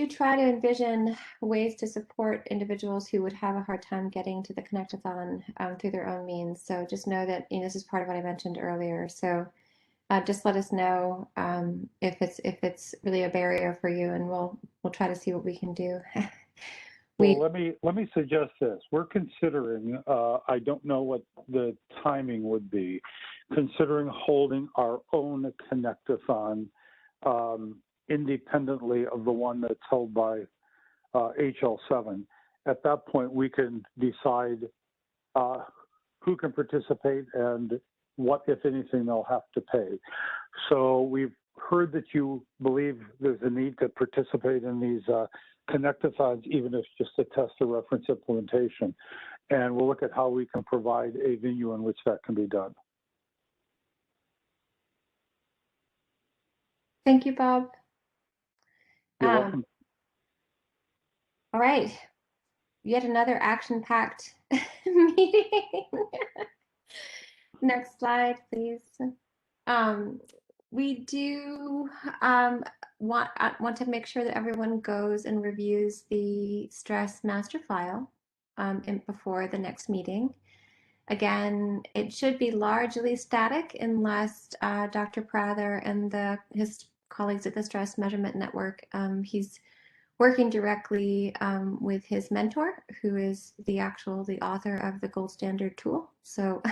Speaker 1: try to envision ways to support individuals who would have a hard time getting to the Connect-A-Thon through their own means. So just know that this is part of what I mentioned earlier. So just let us know if it's really a barrier for you, and we'll try to see what we can do.
Speaker 7: Well, let me suggest this. We're considering, I don't know what the timing would be, considering holding our own Connect-A-Thon independently of the one that's held by Hl7. At that point, we can decide who can participate and what, if anything, they'll have to pay. So we've heard that you believe there's a need to participate in these Connect-A-Thons, even if just a test or reference implementation. And we'll look at how we can provide a venue in which that can be done.
Speaker 1: Thank you, Bob.
Speaker 7: You're welcome.
Speaker 1: All right, yet another action-packed meeting. Next slide, please. We do want to make sure that everyone goes and reviews the stress master file before the next meeting. Again, it should be largely static unless Dr. Prather and his colleagues at the Stress Measurement Network, he's working directly with his mentor, who is the author of the gold standard tool. So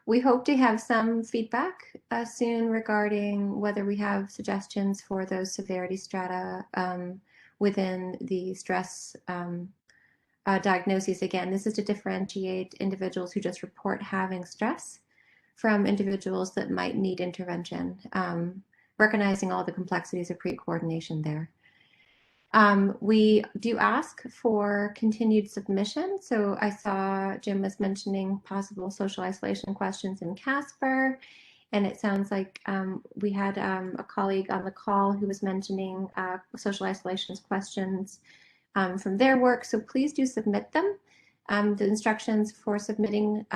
Speaker 1: we hope to have some feedback soon regarding whether we have suggestions for those severity strata within the stress diagnoses. Again, this is to differentiate individuals who just report having stress from individuals that might need intervention, recognizing all the complexities of pre-coordination there. We do ask for continued submission. So I saw Jim was mentioning possible social isolation questions in Casper, and it sounds like we had a colleague on the call who was mentioning social isolation questions from their work. So please do submit them. The instructions for submitting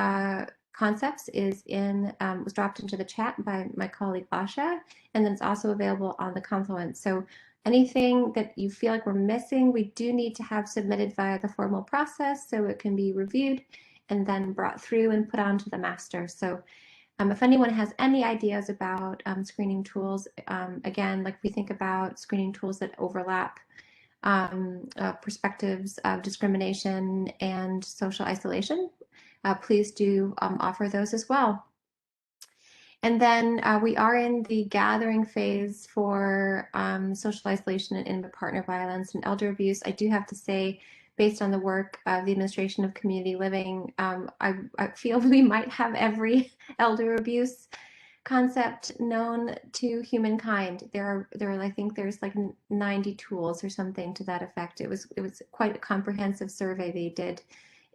Speaker 1: concepts was dropped into the chat by my colleague Asha, and then it's also available on the Confluence. So anything that you feel like we're missing, we do need to have submitted via the formal process so it can be reviewed and then brought through and put onto the master. So if anyone has any ideas about screening tools, again, like we think about screening tools that overlap perspectives of discrimination and social isolation, please do offer those as well. And then we are in the gathering phase for social isolation and intimate partner violence and elder abuse. I do have to say, based on the work of the Administration of Community Living, I feel we might have every elder abuse concept known to humankind. I think there's like 90 tools or something to that effect. It was quite a comprehensive survey they did,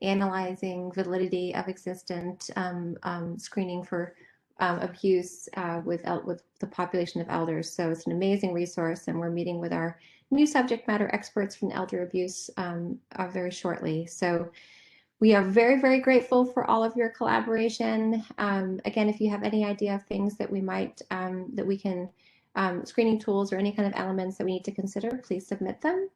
Speaker 1: analyzing validity of existent screening for abuse with the population of elders. So it's an amazing resource, and we're meeting with our new subject matter experts from elder abuse very shortly. So we are very, very grateful for all of your collaboration. Again, if you have any idea of things that we might, that we can, screening tools or any kind of elements that we need to consider, please submit them.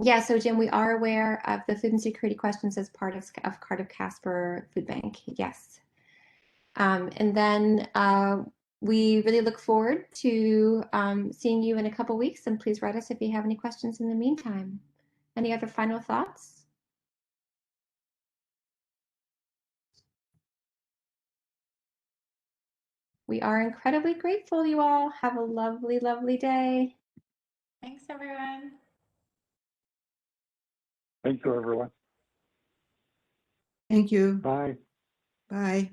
Speaker 1: Yeah, so Jim, we are aware of the food insecurity questions as part of Casper Food Bank, yes. And then we really look forward to seeing you in a couple weeks, and please write us if you have any questions in the meantime. Any other final thoughts? We are incredibly grateful, you all. Have a lovely, lovely day.
Speaker 2: Thanks, everyone.
Speaker 7: Thank you, everyone.
Speaker 4: Thank you.
Speaker 7: Bye.
Speaker 4: Bye.